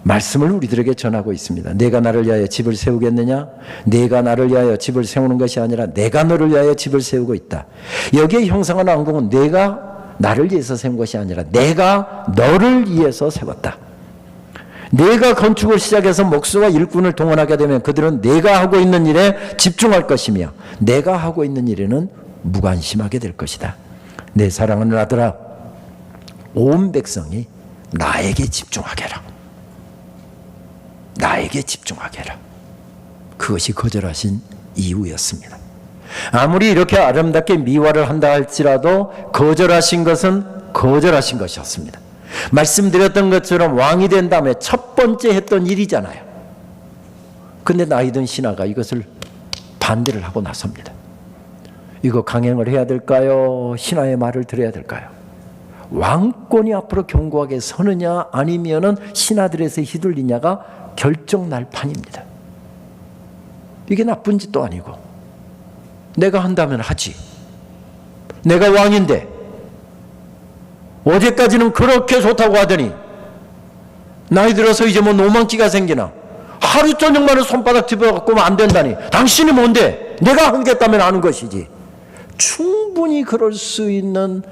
말씀을 우리들에게 전하고 있습니다. 내가 나를 위하여 집을 세우겠느냐? 내가 나를 위하여 집을 세우는 것이 아니라 내가 너를 위하여 집을 세우고 있다. 여기에 형상한 왕궁은 내가 나를 위해서 세운 것이 아니라 내가 너를 위해서 세웠다. 내가 건축을 시작해서 목수와 일꾼을 동원하게 되면 그들은 내가 하고 있는 일에 집중할 것이며 내가 하고 있는 일에는 무관심하게 될 것이다. 내 사랑하는 아들아, 온 백성이 나에게 집중하게 해라. 나에게 집중하게 해라. 그것이 거절하신 이유였습니다. 아무리 이렇게 아름답게 미화를 한다 할지라도 거절하신 것은 거절하신 것이었습니다. 말씀드렸던 것처럼 왕이 된 다음에 첫 번째 했던 일이잖아요. 근데 나이든 신하가 이것을 반대를 하고 나섭니다. 이거 강행을 해야 될까요? 신하의 말을 들어야 될까요? 왕권이 앞으로 견고하게 서느냐 아니면은 신하들에서 휘둘리냐가 결정 날 판입니다. 이게 나쁜 짓도 아니고 내가 한다면 하지. 내가 왕인데 어제까지는 그렇게 좋다고 하더니 나이 들어서 이제 뭐 노망기가 생기나? 하루 저녁만은 손바닥 집어갖고 안 된다니. 당신이 뭔데? 내가 하겠다면 하는 것이지. 충분히 그럴 수 있는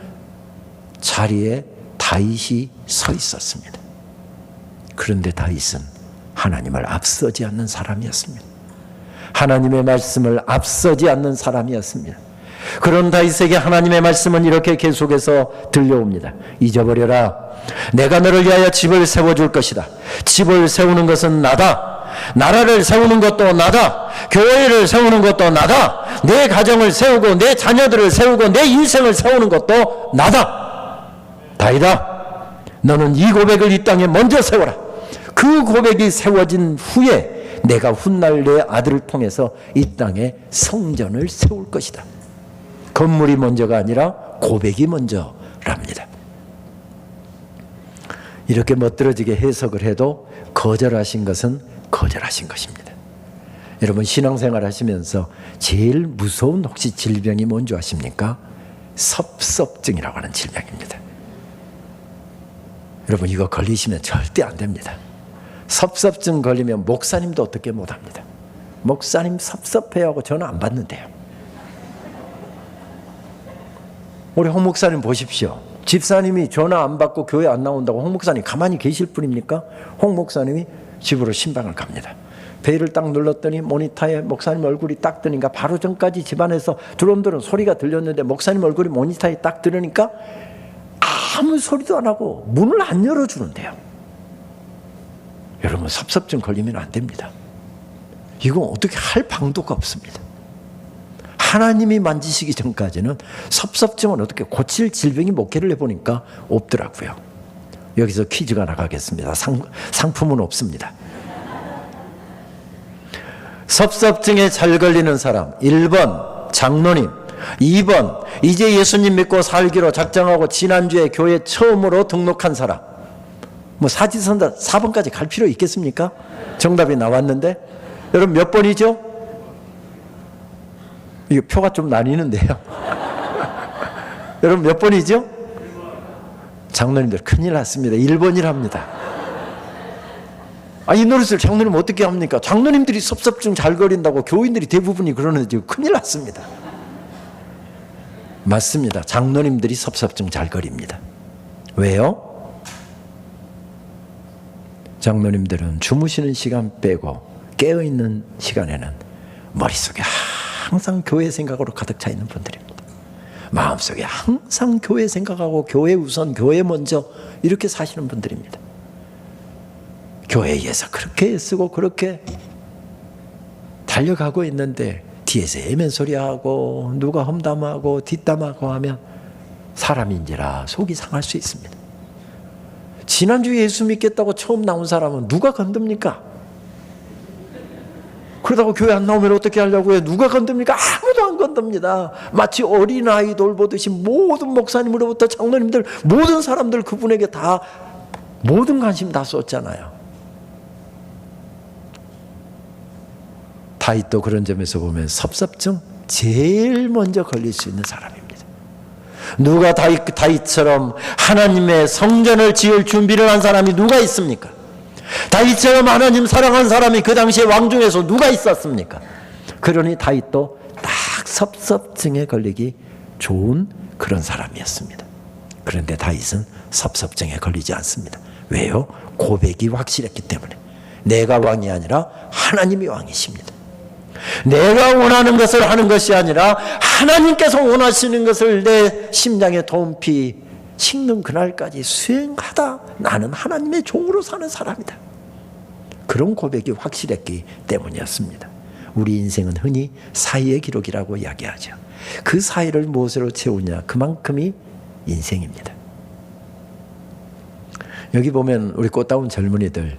자리에 다윗이 서 있었습니다. 그런데 다윗은 하나님을 앞서지 않는 사람이었습니다. 하나님의 말씀을 앞서지 않는 사람이었습니다. 그런 다윗에게 하나님의 말씀은 이렇게 계속해서 들려옵니다. 잊어버려라. 내가 너를 위하여 집을 세워줄 것이다. 집을 세우는 것은 나다. 나라를 세우는 것도 나다. 교회를 세우는 것도 나다. 내 가정을 세우고 내 자녀들을 세우고 내 인생을 세우는 것도 나다. 다윗아, 너는 이 고백을 이 땅에 먼저 세워라. 그 고백이 세워진 후에 내가 훗날 내 아들을 통해서 이 땅에 성전을 세울 것이다. 건물이 먼저가 아니라 고백이 먼저랍니다. 이렇게 멋들어지게 해석을 해도 거절하신 것은 거절하신 것입니다. 여러분, 신앙생활 하시면서 제일 무서운 혹시 질병이 뭔지 아십니까? 섭섭증이라고 하는 질병입니다. 여러분, 이거 걸리시면 절대 안 됩니다. 섭섭증 걸리면 목사님도 어떻게 못합니다. 목사님 섭섭해하고 전화 안 받는데요. 우리 홍 목사님 보십시오. 집사님이 전화 안 받고 교회 안 나온다고 홍 목사님 가만히 계실 뿐입니까? 홍 목사님이 집으로 신방을 갑니다. 베일을 딱 눌렀더니 모니터에 목사님 얼굴이 딱 뜨니까 바로 전까지 집안에서 드럼들은 소리가 들렸는데 목사님 얼굴이 모니터에 딱 들으니까 아무 소리도 안 하고 문을 안 열어주는데요. 여러분, 섭섭증 걸리면 안 됩니다. 이건 어떻게 할 방도가 없습니다. 하나님이 만지시기 전까지는 섭섭증은 어떻게 고칠 질병이 목회를 해보니까 없더라고요. 여기서 퀴즈가 나가겠습니다. 상품은 없습니다. 섭섭증에 잘 걸리는 사람 1번 장로님, 2번 이제 예수님 믿고 살기로 작정하고 지난주에 교회 처음으로 등록한 사람, 뭐 사지선다 4번까지 갈 필요 있겠습니까? 정답이 나왔는데. 여러분 몇 번이죠? 이거 표가 좀 나뉘는데요. 여러분 몇 번이죠? 장로님들 큰일 났습니다. 1번이랍니다. 이 노릇을 장로님 어떻게 합니까? 장로님들이 섭섭증 잘 거린다고 교인들이 대부분이 그러는데 지금 큰일 났습니다. 맞습니다. 장로님들이 섭섭증 잘 거립니다. 왜요? 장로님들은 주무시는 시간 빼고 깨어있는 시간에는 머릿속에 항상 교회 생각으로 가득 차 있는 분들입니다. 마음속에 항상 교회 생각하고 교회 우선, 교회 먼저 이렇게 사시는 분들입니다. 교회에 의해서 그렇게 애쓰고 그렇게 달려가고 있는데 뒤에서 애면소리하고 누가 험담하고 뒷담하고 하면 사람인지라 속이 상할 수 있습니다. 지난주에 예수 믿겠다고 처음 나온 사람은 누가 건듭니까? 그러다가 교회 안 나오면 어떻게 하려고요? 누가 건듭니까? 아무도 안 건듭니다. 마치 어린아이 돌보듯이 모든 목사님으로부터 장로님들 모든 사람들 그분에게 다 모든 관심 다 쏟잖아요. 다윗도 그런 점에서 보면 섭섭증 제일 먼저 걸릴 수 있는 사람입니다. 누가 다윗처럼 하나님의 성전을 지을 준비를 한 사람이 누가 있습니까? 다윗처럼 하나님 사랑한 사람이 그 당시에 왕 중에서 누가 있었습니까? 그러니 다윗도 딱 섭섭증에 걸리기 좋은 그런 사람이었습니다. 그런데 다윗은 섭섭증에 걸리지 않습니다. 왜요? 고백이 확실했기 때문에. 내가 왕이 아니라 하나님이 왕이십니다. 내가 원하는 것을 하는 것이 아니라 하나님께서 원하시는 것을 내 심장에 도움피 식는 그날까지 수행하다 나는 하나님의 종으로 사는 사람이다. 그런 고백이 확실했기 때문이었습니다. 우리 인생은 흔히 사이의 기록이라고 이야기하죠. 그 사이를 무엇으로 채우냐 그만큼이 인생입니다. 여기 보면 우리 꽃다운 젊은이들,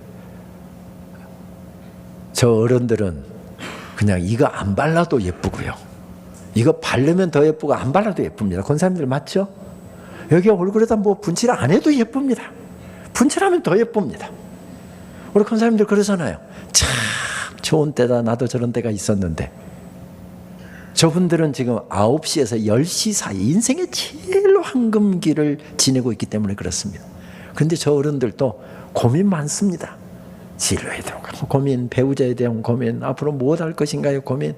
저 어른들은 그냥 이거 안 발라도 예쁘고요. 이거 바르면 더 예쁘고 안 발라도 예쁩니다. 권사님들 맞죠? 여기 얼굴에다 뭐 분칠 안 해도 예쁩니다. 분칠하면 더 예쁩니다. 우리 권사님들 그러잖아요. 참 좋은 때다. 나도 저런 때가 있었는데. 저분들은 지금 9시에서 10시 사이 인생의 제일 황금기를 지내고 있기 때문에 그렇습니다. 그런데 저 어른들도 고민 많습니다. 진로에 대한 고민, 배우자에 대한 고민, 앞으로 무엇 할 것인가요 고민.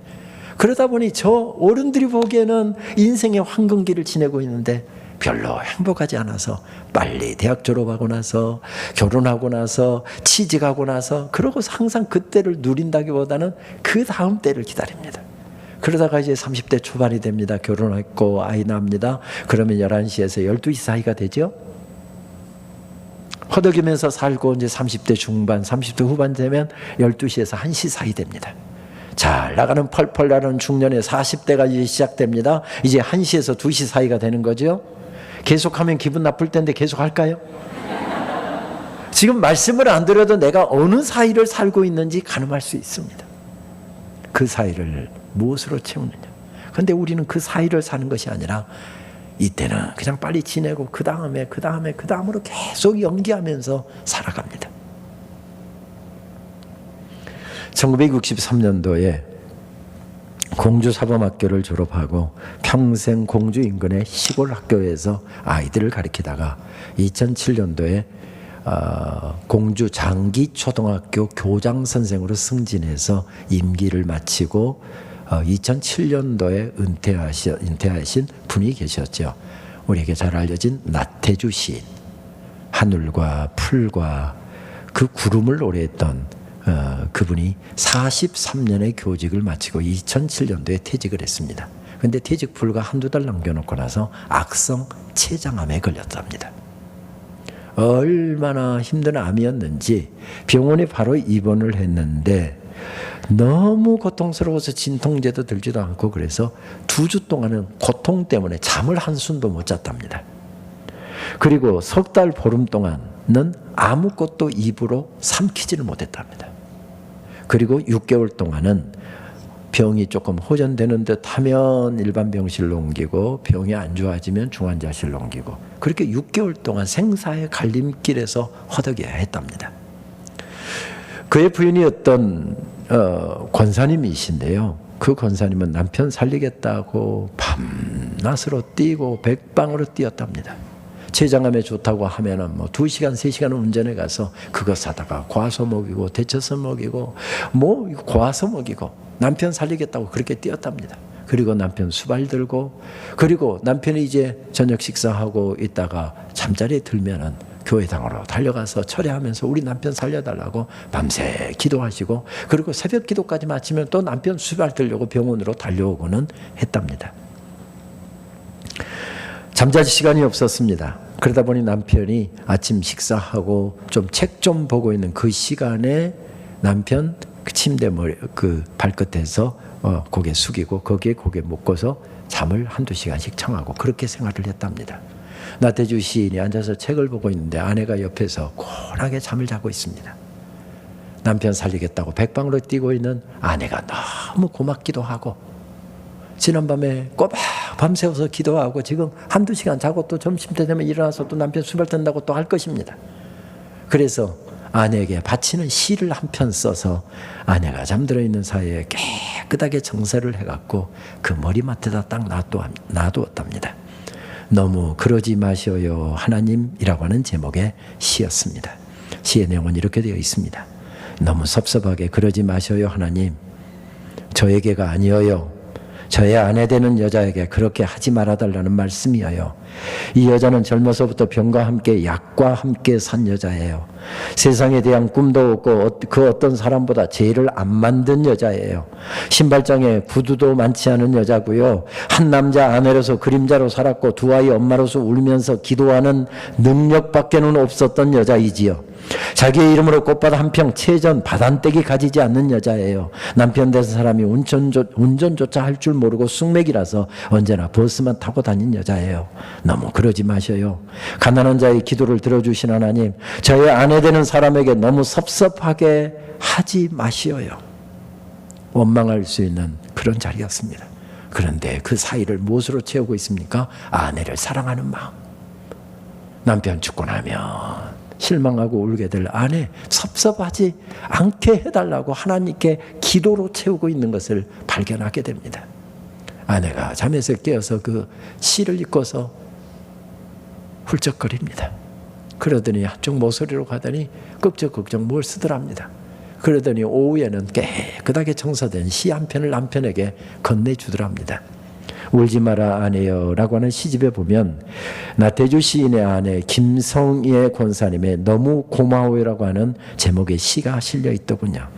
그러다 보니 저 어른들이 보기에는 인생의 황금기를 지내고 있는데 별로 행복하지 않아서 빨리 대학 졸업하고 나서 결혼하고 나서 취직하고 나서 그러고 항상 그때를 누린다기보다는 그 다음 때를 기다립니다. 그러다가 이제 30대 초반이 됩니다. 결혼했고 아이 낳습니다. 그러면 11시에서 12시 사이가 되죠. 허덕이면서 살고 이제 30대 중반, 30대 후반 되면 12시에서 1시 사이 됩니다. 잘 나가는 펄펄 나는 중년의 40대가 이제 시작됩니다. 이제 1시에서 2시 사이가 되는 거죠. 계속하면 기분 나쁠 텐데 계속 할까요? 지금 말씀을 안 드려도 내가 어느 사이를 살고 있는지 가늠할 수 있습니다. 그 사이를 무엇으로 채우느냐. 그런데 우리는 그 사이를 사는 것이 아니라 이때는 그냥 빨리 지내고 그 다음으로 계속 연기하면서 살아갑니다. 1963년도에 공주사범학교를 졸업하고 평생 공주 인근의 시골 학교에서 아이들을 가르치다가 2007년도에 공주 장기초등학교 교장선생으로 승진해서 임기를 마치고 2007년도에 은퇴하신 분이 계셨죠. 우리에게 잘 알려진 나태주 시인. 하늘과 풀과 그 구름을 노래했던 그분이 43년의 교직을 마치고 2007년도에 퇴직을 했습니다. 그런데 퇴직 불과 한두 달 남겨놓고 나서 악성 췌장암에 걸렸답니다. 얼마나 힘든 암이었는지 병원에 바로 입원을 했는데 너무 고통스러워서 진통제도 들지도 않고 그래서 2주 동안은 고통 때문에 잠을 한숨도 못 잤답니다. 그리고 3달 보름 동안은 아무것도 입으로 삼키지를 못했답니다. 그리고 6개월 동안은 병이 조금 호전되는 듯 하면 일반 병실로 옮기고 병이 안 좋아지면 중환자실로 옮기고 그렇게 6개월 동안 생사의 갈림길에서 허덕여야 했답니다. 그의 부인이 어떤 권사님이신데요. 그 권사님은 남편 살리겠다고 밤낮으로 뛰고 백방으로 뛰었답니다. 췌장암에 좋다고 하면은 뭐 2시간, 3시간 운전해 가서 그거 사다가 과서 먹이고 데쳐서 먹이고 뭐 과서 먹이고 남편 살리겠다고 그렇게 뛰었답니다. 그리고 남편 수발 들고 그리고 남편이 이제 저녁 식사하고 있다가 잠자리에 들면은 교회당으로 달려가서 철회하면서 우리 남편 살려달라고 밤새 기도하시고 그리고 새벽 기도까지 마치면 또 남편 수발 들려고 병원으로 달려오고는 했답니다. 잠잘 시간이 없었습니다. 그러다 보니 남편이 아침 식사하고 좀 책 좀 보고 있는 그 시간에 남편 그 침대 머리 그 발끝에서 고개 숙이고 거기에 고개 묶어서 잠을 한두 시간씩 청하고 그렇게 생활을 했답니다. 나태주 시인이 앉아서 책을 보고 있는데 아내가 옆에서 고운하게 잠을 자고 있습니다. 남편 살리겠다고 백방으로 뛰고 있는 아내가 너무 고맙기도 하고 지난밤에 꼬박 밤새워서 기도하고 지금 한두 시간 자고 또 점심때 되면 일어나서 또 남편 수발 뜬다고 또 할 것입니다. 그래서 아내에게 바치는 시를 한 편 써서 아내가 잠들어 있는 사이에 깨끗하게 정세를 해갖고 그 머리맡에다 딱 놔두었답니다. 너무 그러지 마셔요 하나님이라고 하는 제목의 시였습니다. 시의 내용은 이렇게 되어 있습니다. 너무 섭섭하게 그러지 마셔요 하나님. 저에게가 아니어요. 저의 아내 되는 여자에게 그렇게 하지 말아달라는 말씀이에요. 이 여자는 젊어서부터 병과 함께 약과 함께 산 여자예요. 세상에 대한 꿈도 없고 그 어떤 사람보다 죄를 안 만든 여자예요. 신발장에 구두도 많지 않은 여자고요. 한 남자 아내로서 그림자로 살았고 두 아이 엄마로서 울면서 기도하는 능력밖에는 없었던 여자이지요. 자기의 이름으로 꽃밭 한 평 채전 바단떼기 가지지 않는 여자예요. 남편 된 사람이 운전조차 할 줄 모르고 쑥맥이라서 언제나 버스만 타고 다닌 여자예요. 너무 그러지 마셔요. 가난한 자의 기도를 들어주신 하나님, 저의 아내 되는 사람에게 너무 섭섭하게 하지 마시어요. 원망할 수 있는 그런 자리였습니다. 그런데 그 사이를 무엇으로 채우고 있습니까? 아내를 사랑하는 마음. 남편 죽고 나면 실망하고 울게 될 아내 섭섭하지 않게 해달라고 하나님께 기도로 채우고 있는 것을 발견하게 됩니다. 아내가 잠에서 깨어서 그 시를 읽고서 훌쩍거립니다. 그러더니 한쪽 모서리로 가더니 걱정 뭘 쓰더랍니다. 그러더니 오후에는 깨끗하게 청소된 시 한 편을 남편에게 건네주더랍니다. 울지 마라 아내여 라고 하는 시집에 보면 나태주 시인의 아내 김성희의 권사님의 너무 고마워요라고 하는 제목의 시가 실려 있더군요.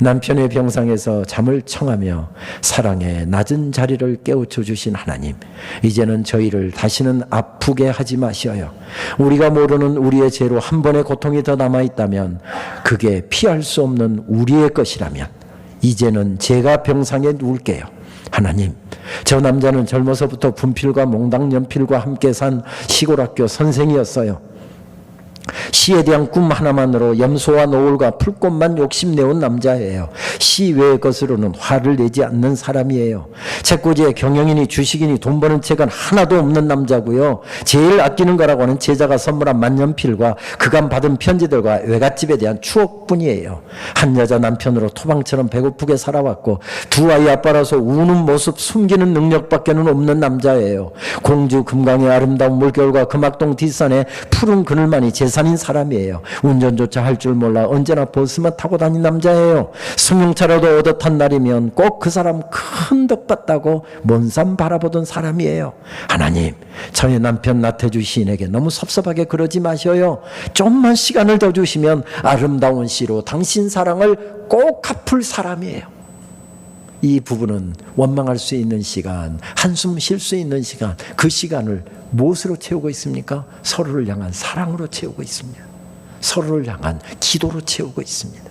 남편의 병상에서 잠을 청하며 사랑의 낮은 자리를 깨우쳐 주신 하나님, 이제는 저희를 다시는 아프게 하지 마시어요. 우리가 모르는 우리의 죄로 한 번의 고통이 더 남아있다면, 그게 피할 수 없는 우리의 것이라면 이제는 제가 병상에 누울게요. 하나님, 저 남자는 젊어서부터 분필과 몽당 연필과 함께 산 시골학교 선생이었어요. 시에 대한 꿈 하나만으로 염소와 노을과 풀꽃만 욕심내온 남자예요. 시 외의 것으로는 화를 내지 않는 사람이에요. 책꽂이에 경영이니 주식이니 돈 버는 책은 하나도 없는 남자고요. 제일 아끼는 거라고 하는 제자가 선물한 만년필과 그간 받은 편지들과 외갓집에 대한 추억뿐이에요. 한 여자 남편으로 토방처럼 배고프게 살아왔고 두 아이 아빠라서 우는 모습 숨기는 능력밖에는 없는 남자예요. 공주 금강의 아름다운 물결과 금악동 뒷산의 푸른 그늘만이 재산인 사람이에요. 운전조차 할 줄 몰라 언제나 버스만 타고 다닌 남자예요. 승용차라도 얻어 탄 날이면 꼭 그 사람 큰 덕 봤다고 먼 산 바라보던 사람이에요. 하나님, 저의 남편 나태주 시인에게 너무 섭섭하게 그러지 마셔요. 좀만 시간을 더 주시면 아름다운 시로 당신 사랑을 꼭 갚을 사람이에요. 이 부부는 원망할 수 있는 시간, 한숨 쉴 수 있는 시간, 그 시간을 무엇으로 채우고 있습니까? 서로를 향한 사랑으로 채우고 있습니다. 서로를 향한 기도로 채우고 있습니다.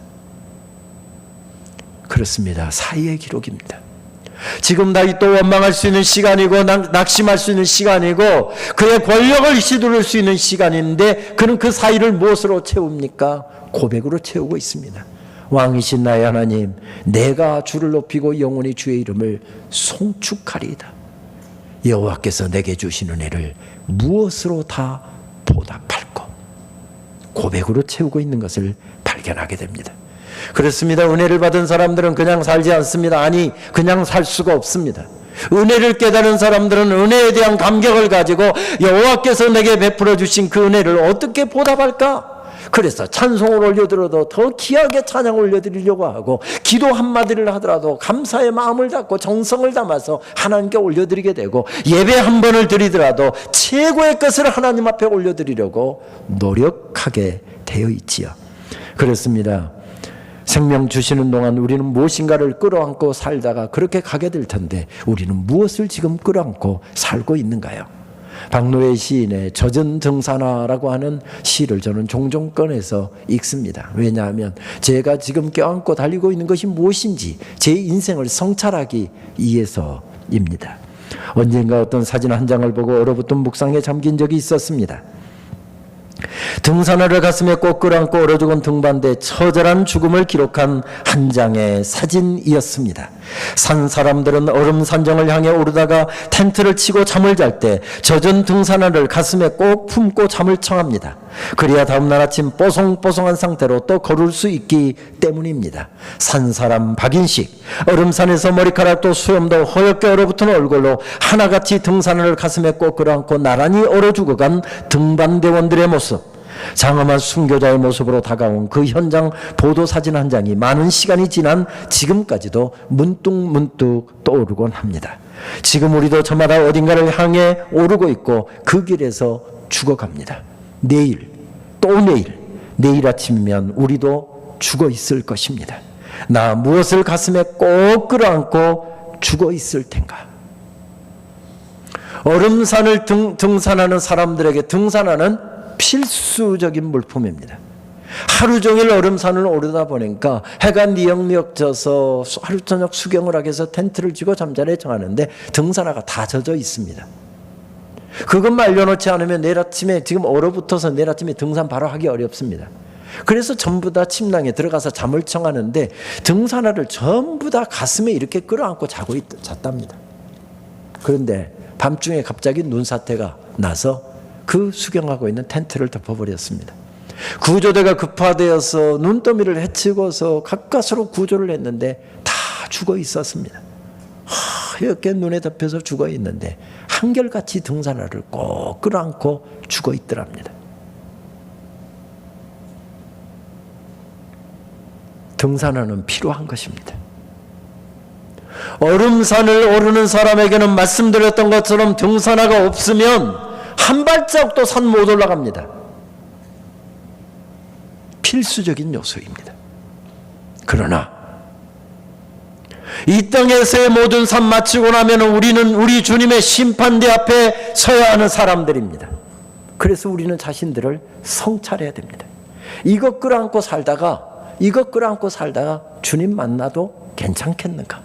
그렇습니다. 사이의 기록입니다. 지금 또 원망할 수 있는 시간이고 낙심할 수 있는 시간이고 그의 권력을 휘두를 수 있는 시간인데 그는 그 사이를 무엇으로 채웁니까? 고백으로 채우고 있습니다. 왕이신 나의 하나님, 내가 주를 높이고 영원히 주의 이름을 송축하리이다. 여호와께서 내게 주신 은혜를 무엇으로 다 보답할꼬? 고백으로 채우고 있는 것을 발견하게 됩니다. 그렇습니다. 은혜를 받은 사람들은 그냥 살지 않습니다. 아니, 그냥 살 수가 없습니다. 은혜를 깨달은 사람들은 은혜에 대한 감격을 가지고 여호와께서 내게 베풀어 주신 그 은혜를 어떻게 보답할까? 그래서 찬송을 올려드려도 더 귀하게 찬양을 올려드리려고 하고, 기도 한마디를 하더라도 감사의 마음을 담고 정성을 담아서 하나님께 올려드리게 되고, 예배 한 번을 드리더라도 최고의 것을 하나님 앞에 올려드리려고 노력하게 되어 있지요. 그렇습니다. 생명 주시는 동안 우리는 무엇인가를 끌어안고 살다가 그렇게 가게 될 텐데, 우리는 무엇을 지금 끌어안고 살고 있는가요? 박노해 시인의 젖은 등산화라고 하는 시를 저는 종종 꺼내서 읽습니다. 왜냐하면 제가 지금 껴안고 달리고 있는 것이 무엇인지 제 인생을 성찰하기 위해서입니다. 언젠가 어떤 사진 한 장을 보고 얼어붙은 묵상에 잠긴 적이 있었습니다. 등산화를 가슴에 꼭 끌어안고 얼어 죽은 등반대에 처절한 죽음을 기록한 한 장의 사진이었습니다. 산 사람들은 얼음 산정을 향해 오르다가 텐트를 치고 잠을 잘 때 젖은 등산화를 가슴에 꼭 품고 잠을 청합니다. 그래야 다음날 아침 뽀송뽀송한 상태로 또 걸을 수 있기 때문입니다. 산 사람 박인식, 얼음산에서 머리카락도 수염도 허옇게 얼어붙은 얼굴로 하나같이 등산화를 가슴에 꼭 끌어안고 나란히 얼어 죽어간 등반대원들의 모습, 장엄한 순교자의 모습으로 다가온 그 현장 보도사진 한 장이 많은 시간이 지난 지금까지도 문득문득 떠오르곤 합니다. 지금 우리도 저마다 어딘가를 향해 오르고 있고 그 길에서 죽어갑니다. 내일, 또 내일 아침이면 우리도 죽어 있을 것입니다. 나 무엇을 가슴에 꼭 끌어안고 죽어 있을 텐가? 얼음산을 등산하는 사람들에게 등산화는 필수적인 물품입니다. 하루 종일 얼음산을 오르다 보니까 해가 뉘역뉘역져서 하루 저녁 수경을 하기 위해서 텐트를 치고 잠자리에 정하는데 등산화가 다 젖어 있습니다. 그것 말려놓지 않으면 내일 아침에, 지금 얼어붙어서 내일 아침에 등산 바로 하기 어렵습니다. 그래서 전부 다 침낭에 들어가서 잠을 청하는데 등산화를 전부 다 가슴에 이렇게 끌어안고 잤답니다. 그런데 밤중에 갑자기 눈사태가 나서 그 수경하고 있는 텐트를 덮어버렸습니다. 구조대가 급파되어서 눈더미를 헤치고서 가까스로 구조를 했는데 다 죽어 있었습니다. 하얗게 눈에 덮여서 죽어 있는데 한결같이 등산화를 꼭 끌어안고 죽어 있더랍니다. 등산화는 필요한 것입니다. 얼음산을 오르는 사람에게는 말씀드렸던 것처럼 등산화가 없으면 한 발자국도 산 못 올라갑니다. 필수적인 요소입니다. 그러나 이 땅에서의 모든 삶 마치고 나면 우리는 우리 주님의 심판대 앞에 서야 하는 사람들입니다. 그래서 우리는 자신들을 성찰해야 됩니다. 이것 끌어안고 살다가 주님 만나도 괜찮겠는가?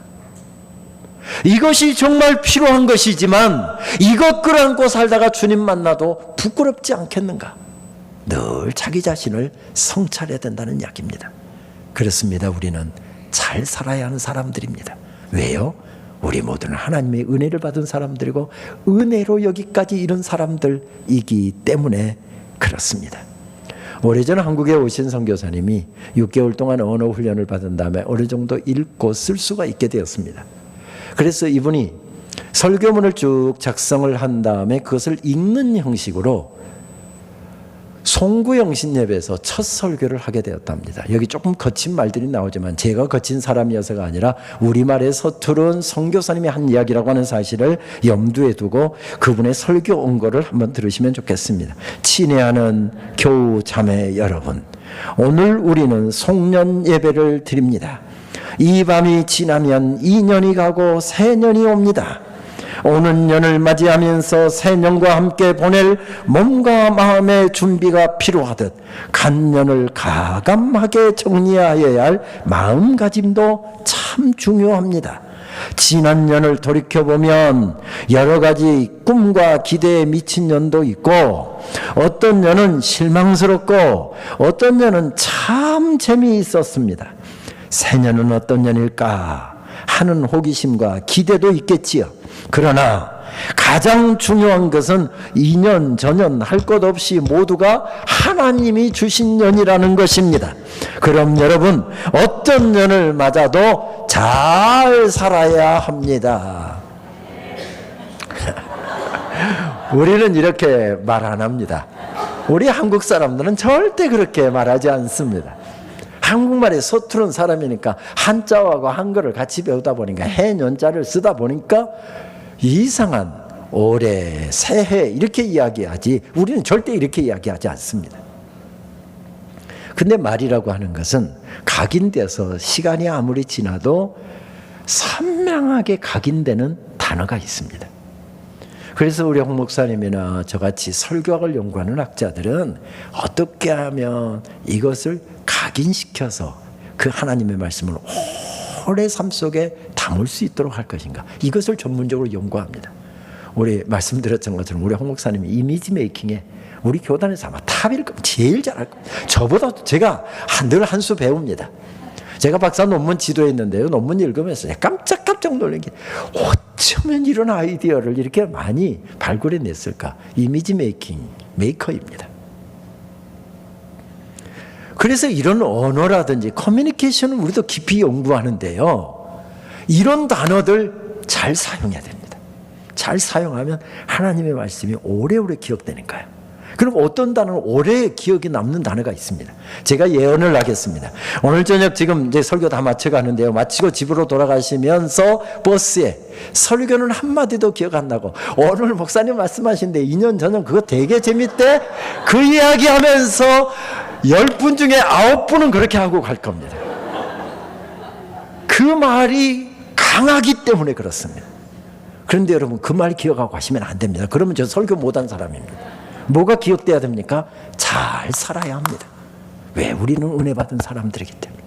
이것이 정말 필요한 것이지만 이것 끌어안고 살다가 주님 만나도 부끄럽지 않겠는가? 늘 자기 자신을 성찰해야 된다는 이야기입니다. 그렇습니다. 우리는 잘 살아야 하는 사람들입니다. 왜요? 우리 모두는 하나님의 은혜를 받은 사람들이고 은혜로 여기까지 이른 사람들이기 때문에 그렇습니다. 오래전 한국에 오신 선교사님이 6개월 동안 언어 훈련을 받은 다음에 어느 정도 읽고 쓸 수가 있게 되었습니다. 그래서 이분이 설교문을 쭉 작성을 한 다음에 그것을 읽는 형식으로 송구영신 예배에서 첫 설교를 하게 되었답니다. 여기 조금 거친 말들이 나오지만 제가 거친 사람이어서가 아니라 우리말에 서투른 선교사님이 한 이야기라고 하는 사실을 염두에 두고 그분의 설교 언거를 한번 들으시면 좋겠습니다. 친애하는 교우 자매 여러분, 오늘 우리는 송년 예배를 드립니다. 이 밤이 지나면 2년이 가고 새년이 옵니다. 오는 년을 맞이하면서 새 년과 함께 보낼 몸과 마음의 준비가 필요하듯 간년을 가감하게 정리하여야 할 마음가짐도 참 중요합니다. 지난 년을 돌이켜보면 여러 가지 꿈과 기대에 미친 년도 있고, 어떤 년은 실망스럽고, 어떤 년은 참 재미있었습니다. 새년은 어떤 년일까 하는 호기심과 기대도 있겠지요. 그러나 가장 중요한 것은 2년 전년 할 것 없이 모두가 하나님이 주신 년이라는 것입니다. 그럼 여러분, 어떤 년을 맞아도 잘 살아야 합니다. 우리는 이렇게 말 안 합니다. 우리 한국 사람들은 절대 그렇게 말하지 않습니다. 한국말에 서투른 사람이니까 한자하고 한글을 같이 배우다 보니까 해년자를 쓰다 보니까 이상한 올해, 새해 이렇게 이야기하지, 우리는 절대 이렇게 이야기하지 않습니다. 근데 말이라고 하는 것은 각인돼서 시간이 아무리 지나도 선명하게 각인되는 단어가 있습니다. 그래서 우리 홍 목사님이나 저같이 설교학을 연구하는 학자들은 어떻게 하면 이것을 각인시켜서 그 하나님의 말씀을 오래 삶 속에 담을 수 있도록 할 것인가, 이것을 전문적으로 연구합니다. 우리 말씀드렸던 것처럼 우리 홍 목사님이 이미지 메이킹에 우리 교단에서 아마 탑일 겁니다. 제일 잘할 겁니다. 저보다 제가 늘 한 수 배웁니다. 제가 박사 논문 지도했는데요, 논문 읽으면서 깜짝 놀란 게 어쩌면 이런 아이디어를 이렇게 많이 발굴해냈을까. 이미지 메이커입니다. 그래서 이런 언어라든지 커뮤니케이션을 우리도 깊이 연구하는데요, 이런 단어들 잘 사용해야 됩니다. 잘 사용하면 하나님의 말씀이 오래오래 기억되니까요. 그럼 어떤 단어는 오래 기억에 남는 단어가 있습니다. 제가 예언을 하겠습니다. 오늘 저녁 지금 이제 설교 다 마쳐가는데요, 마치고 집으로 돌아가시면서 버스에 설교는 한마디도 기억 안 나고, 오늘 목사님 말씀하신데 2년 전은 그거 되게 재밌대, 그 이야기 하면서 10분 중에 9분은 그렇게 하고 갈 겁니다. 그 말이 강하기 때문에 그렇습니다. 그런데 여러분, 그 말 기억하고 하시면 안 됩니다. 그러면 저 설교 못한 사람입니다. 뭐가 기억돼야 됩니까? 잘 살아야 합니다. 왜? 우리는 은혜 받은 사람들이기 때문에.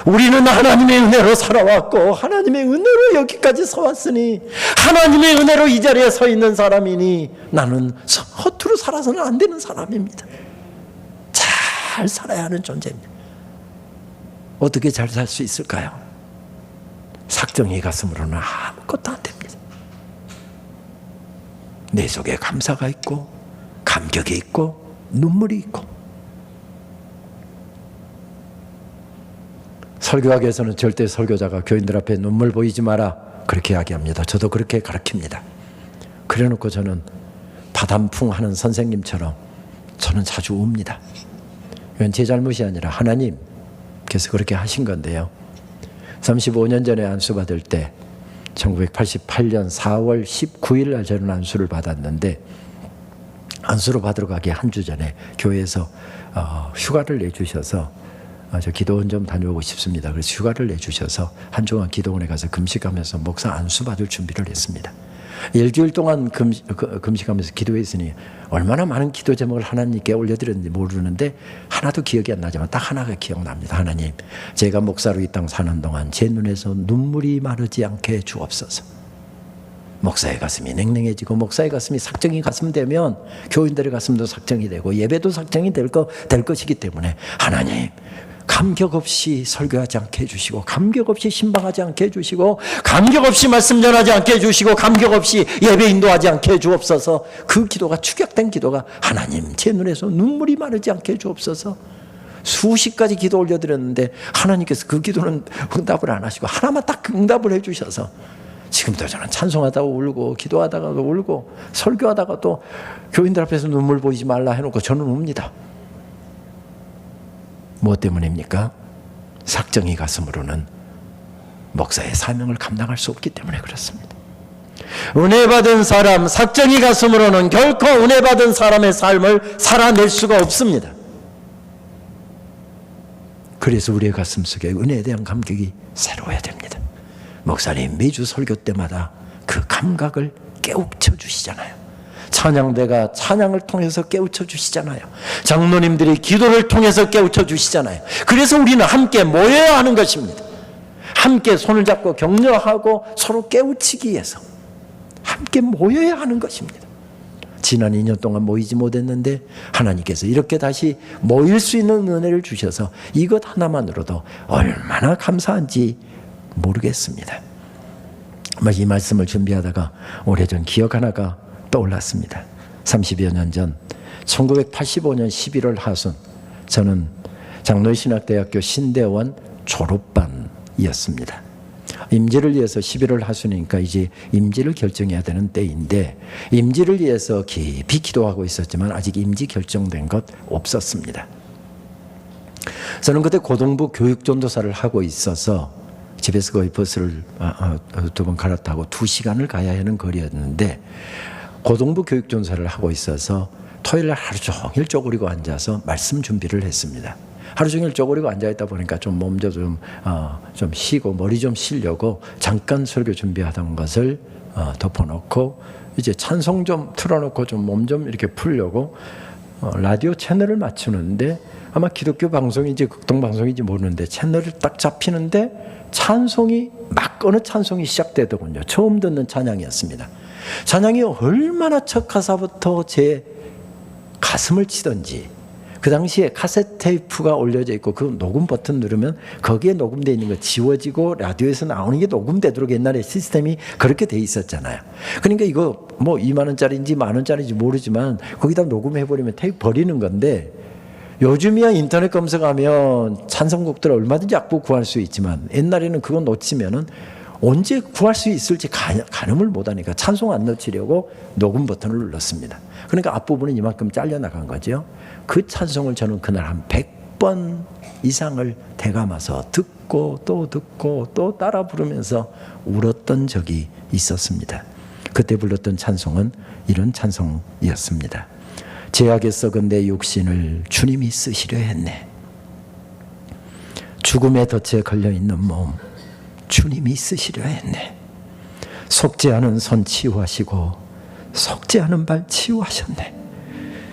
우리는 하나님의 은혜로 살아왔고 하나님의 은혜로 여기까지 서왔으니, 하나님의 은혜로 이 자리에 서 있는 사람이니, 나는 허투루 살아서는 안 되는 사람입니다. 잘 살아야 하는 존재입니다. 어떻게 잘 살 수 있을까요? 삭정이 가슴으로는 아무것도 안 됩니다. 내 속에 감사가 있고 감격이 있고 눈물이 있고. 설교학에서는 절대 설교자가 교인들 앞에 눈물 보이지 마라 그렇게 이야기합니다. 저도 그렇게 가르칩니다. 그래놓고 저는 바람풍 하는 선생님처럼 저는 자주 웁니다. 이건 제 잘못이 아니라 하나님께서 그렇게 하신 건데요, 35년 전에 안수 받을 때 1988년 4월 19일 날 저는 안수를 받았는데, 안수를 받으러 가기 한 주 전에 교회에서 휴가를 내주셔서 저 기도원 좀 다녀오고 싶습니다. 그래서 휴가를 내주셔서 한 주간 기도원에 가서 금식하면서 목사 안수 받을 준비를 했습니다. 일주일 동안 금식하면서 기도했으니 얼마나 많은 기도 제목을 하나님께 올려드렸는지 모르는데 하나도 기억이 안 나지만 딱 하나가 기억납니다. 하나님, 제가 목사로 이 땅 사는 동안 제 눈에서 눈물이 마르지 않게 주옵소서. 목사의 가슴이 냉랭해지고 목사의 가슴이 삭정이 가슴 되면 교인들의 가슴도 삭정이 되고 예배도 삭정이 될 것이기 때문에 하나님, 감격 없이 설교하지 않게 해주시고, 감격 없이 신방하지 않게 해주시고, 감격 없이 말씀 전하지 않게 해주시고, 감격 없이 예배 인도하지 않게 해주옵소서. 그 기도가 축약된 기도가, 하나님 제 눈에서 눈물이 마르지 않게 해주옵소서. 수십 가지 기도 올려드렸는데 하나님께서 그 기도는 응답을 안 하시고 하나만 딱 응답을 해주셔서 지금도 저는 찬송하다가 울고 기도하다가도 울고 설교하다가 또 교인들 앞에서 눈물 보이지 말라 해놓고 저는 웁니다. 무엇 때문입니까? 삭정이 가슴으로는 목사의 사명을 감당할 수 없기 때문에 그렇습니다. 은혜 받은 사람, 삭정이 가슴으로는 결코 은혜 받은 사람의 삶을 살아낼 수가 없습니다. 그래서 우리의 가슴 속에 은혜에 대한 감격이 새로워야 됩니다. 목사님 매주 설교 때마다 그 감각을 깨우쳐 주시잖아요. 찬양대가 찬양을 통해서 깨우쳐 주시잖아요. 장로님들이 기도를 통해서 깨우쳐 주시잖아요. 그래서 우리는 함께 모여야 하는 것입니다. 함께 손을 잡고 격려하고 서로 깨우치기 위해서 함께 모여야 하는 것입니다. 지난 2년 동안 모이지 못했는데 하나님께서 이렇게 다시 모일 수 있는 은혜를 주셔서 이것 하나만으로도 얼마나 감사한지 모르겠습니다. 이 말씀을 준비하다가 오래전 기억 하나가 떠올랐습니다. 30여 년 전 1985년 11월 하순, 저는 장로신학대학교 신대원 졸업반이었습니다. 임지를 위해서 11월 하순이니까 이제 임지를 결정해야 되는 때인데, 임지를 위해서 깊이 기도하고 있었지만 아직 임지 결정된 것 없었습니다. 저는 그때 고등부 교육전도사를 하고 있어서 집에서 거의 버스를 2번 갈아타고 2시간을 가야 하는 거리였는데, 고등부 교육전도사를 하고 있어서 토요일날 하루 종일 쪼그리고 앉아서 말씀 준비를 했습니다. 하루 종일 쪼그리고 앉아있다 보니까 좀 몸도 좀 쉬고 머리 좀 쉬려고 잠깐 설교 준비하던 것을 덮어놓고 이제 찬송 좀 틀어놓고 좀 몸 좀 이렇게 풀려고 라디오 채널을 맞추는데, 아마 기독교 방송인지 극동 방송인지 모르는데 채널을 딱 잡히는데 찬송이 막 어느 찬송이 시작되더군요. 처음 듣는 찬양이었습니다. 찬양이 얼마나 첫 가사부터 제 가슴을 치던지, 그 당시에 카세트 테이프가 올려져 있고 그 녹음 버튼 누르면 거기에 녹음되어 있는 거 지워지고 라디오에서 나오는 게 녹음되도록 옛날에 시스템이 그렇게 돼 있었잖아요. 그러니까 이거 뭐 2만 원짜리인지 10,000 원짜리인지 모르지만 거기다 녹음해버리면 테이프 버리는 건데, 요즘이야 인터넷 검색하면 찬송곡들 얼마든지 악보 구할 수 있지만 옛날에는 그거 놓치면은 언제 구할 수 있을지 가늠을 못하니까 찬송 안 놓치려고 녹음 버튼을 눌렀습니다. 그러니까 앞부분은 이만큼 잘려나간 거죠. 그 찬송을 저는 그날 한 100번 이상을 되감아서 듣고 또 따라 부르면서 울었던 적이 있었습니다. 그때 불렀던 찬송은 이런 찬송이었습니다. 죄악에 썩은 내 육신을 주님이 쓰시려 했네. 죽음의 덫에 걸려있는 몸 주님이 쓰시려 했네. 속지 않은 손 치유하시고 속지 않은 발 치유하셨네.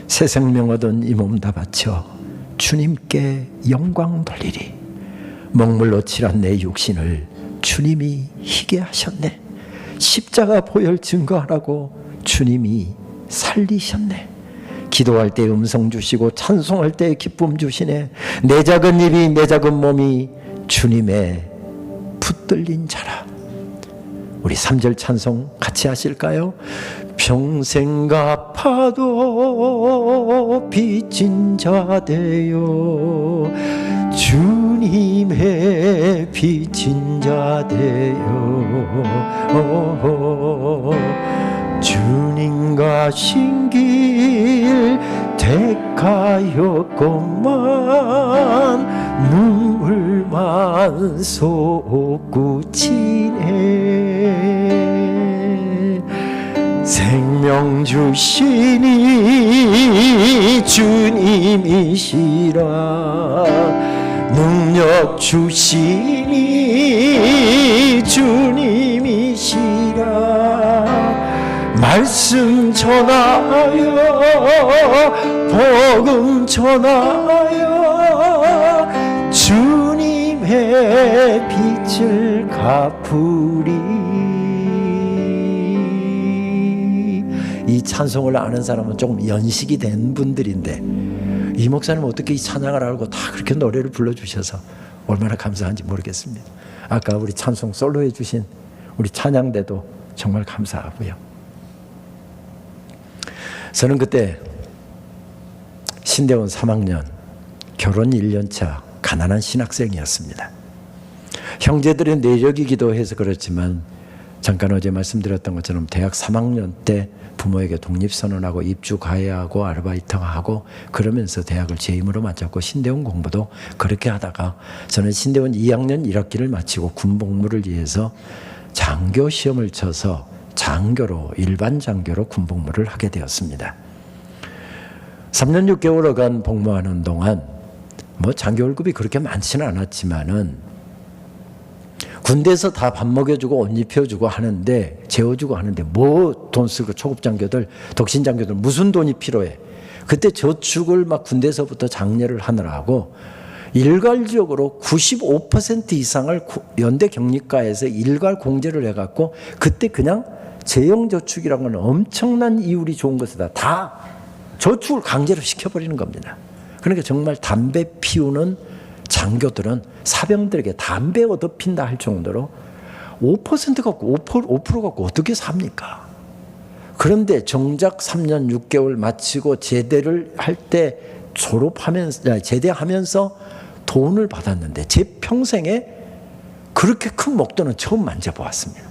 새 생명 얻은 이 몸 다 바쳐 주님께 영광 돌리리. 먹물로 칠한 내 육신을 주님이 희게 하셨네. 십자가 보혈 증거하라고 주님이 살리셨네. 기도할 때 음성 주시고 찬송할 때 기쁨 주시네. 내 작은 입이 내 작은 몸이 주님의 붙들린 자라. 우리 3절 찬송 같이 하실까요? 평생 갚아도 빚진 자 되요 주님의 빚진 자 되요 주님과 신길 택하였건만 눈물만 솟구치네. 생명 주시니 주님이시라. 능력 주시니 주님이시라. 말씀 전하여 복음 전하여 주님의 빛을 갚으리. 이 찬송을 아는 사람은 조금 연식이 된 분들인데, 이 목사님 어떻게 이 찬양을 알고 다 그렇게 노래를 불러주셔서 얼마나 감사한지 모르겠습니다. 아까 우리 찬송 솔로 해주신 우리 찬양대도 정말 감사하고요. 저는 그때 신대원 3학년 결혼 1년차 가난한 신학생이었습니다. 형제들의 내력이기도 해서 그렇지만 잠깐 어제 말씀드렸던 것처럼 대학 3학년 때 부모에게 독립선언하고 입주 가해하고 아르바이트하고 그러면서 대학을 제 힘으로 마쳤고 신대원 공부도 그렇게 하다가 저는 신대원 2학년 1학기를 마치고 군복무를 위해서 장교 시험을 쳐서 장교로, 일반 장교로 군복무를 하게 되었습니다. 3년 6개월간 복무하는 동안 뭐 장교 월급이 그렇게 많지는 않았지만은 군대에서 다 밥 먹여주고 옷 입혀주고 하는데, 재워주고 하는데 뭐 돈 쓰고 초급 장교들, 독신 장교들 무슨 돈이 필요해. 그때 저축을 막 군대에서부터 장려를 하느라고 일괄적으로 95% 이상을 연대 격리가에서 일괄 공제를 해갖고 그때 그냥 재형저축이라고 하는 엄청난 이율이 좋은 것이다. 다 저축을 강제로 시켜버리는 겁니다. 그러니까 정말 담배 피우는 장교들은 사병들에게 담배 얻어 핀다 할 정도로 5% 갖고 5% 갖고 어떻게 삽니까? 그런데 정작 3년 6개월 마치고 제대를 할 때 제대하면서 돈을 받았는데 제 평생에 그렇게 큰 목돈은 처음 만져보았습니다.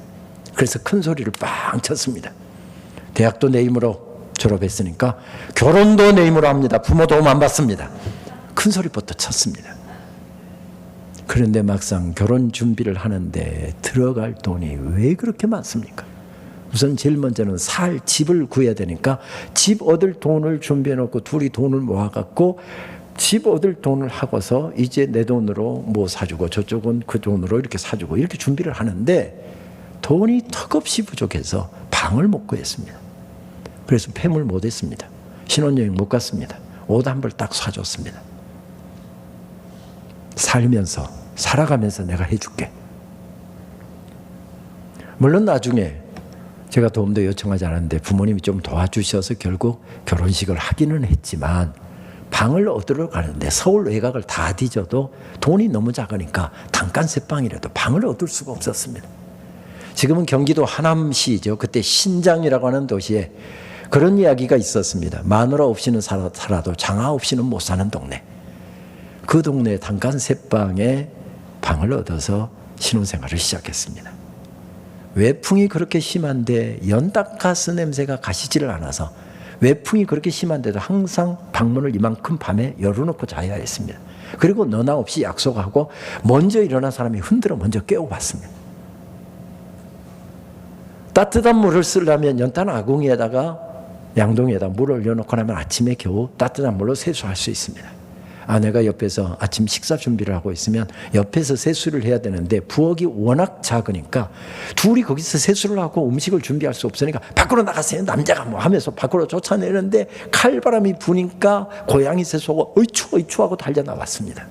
그래서 큰 소리를 빵 쳤습니다. 대학도 내 힘으로 졸업했으니까 결혼도 내 힘으로 합니다. 부모 도움 안 받습니다. 큰 소리부터 쳤습니다. 그런데 막상 결혼 준비를 하는데 들어갈 돈이 왜 그렇게 많습니까? 우선 제일 먼저는 살 집을 구해야 되니까 집 얻을 돈을 준비해 놓고 둘이 돈을 모아갖고 집 얻을 돈을 하고서 이제 내 돈으로 뭐 사주고 저쪽은 그 돈으로 이렇게 사주고 이렇게 준비를 하는데 돈이 턱없이 부족해서 방을 못 구했습니다. 그래서 폐물 못 했습니다. 신혼여행 못 갔습니다. 옷 한 벌 딱 사줬습니다. 살아가면서 내가 해줄게. 물론 나중에 제가 도움도 요청하지 않았는데 부모님이 좀 도와주셔서 결국 결혼식을 하기는 했지만 방을 얻으러 가는데 서울 외곽을 다 뒤져도 돈이 너무 작으니까 단칸세방이라도 방을 얻을 수가 없었습니다. 지금은 경기도 하남시죠. 그때 신장이라고 하는 도시에 그런 이야기가 있었습니다. 마누라 없이는 살아도 장아 없이는 못 사는 동네. 그 동네 단칸세방에 방을 얻어서 신혼생활을 시작했습니다. 외풍이 그렇게 심한데 연탄가스 냄새가 가시지를 않아서 외풍이 그렇게 심한데도 항상 방문을 이만큼 밤에 열어놓고 자야 했습니다. 그리고 너나 없이 약속하고 먼저 일어난 사람이 흔들어 먼저 깨워봤습니다. 따뜻한 물을 쓰려면 연탄 아궁이에다가 양동이에다 물을 올려놓고 나면 아침에 겨우 따뜻한 물로 세수할 수 있습니다. 아내가 옆에서 아침 식사 준비를 하고 있으면 옆에서 세수를 해야 되는데 부엌이 워낙 작으니까 둘이 거기서 세수를 하고 음식을 준비할 수 없으니까 밖으로 나가세요 남자가 뭐 하면서 밖으로 쫓아내는데 칼바람이 부니까 고양이 세수하고 어이추 하고 달려 나왔습니다.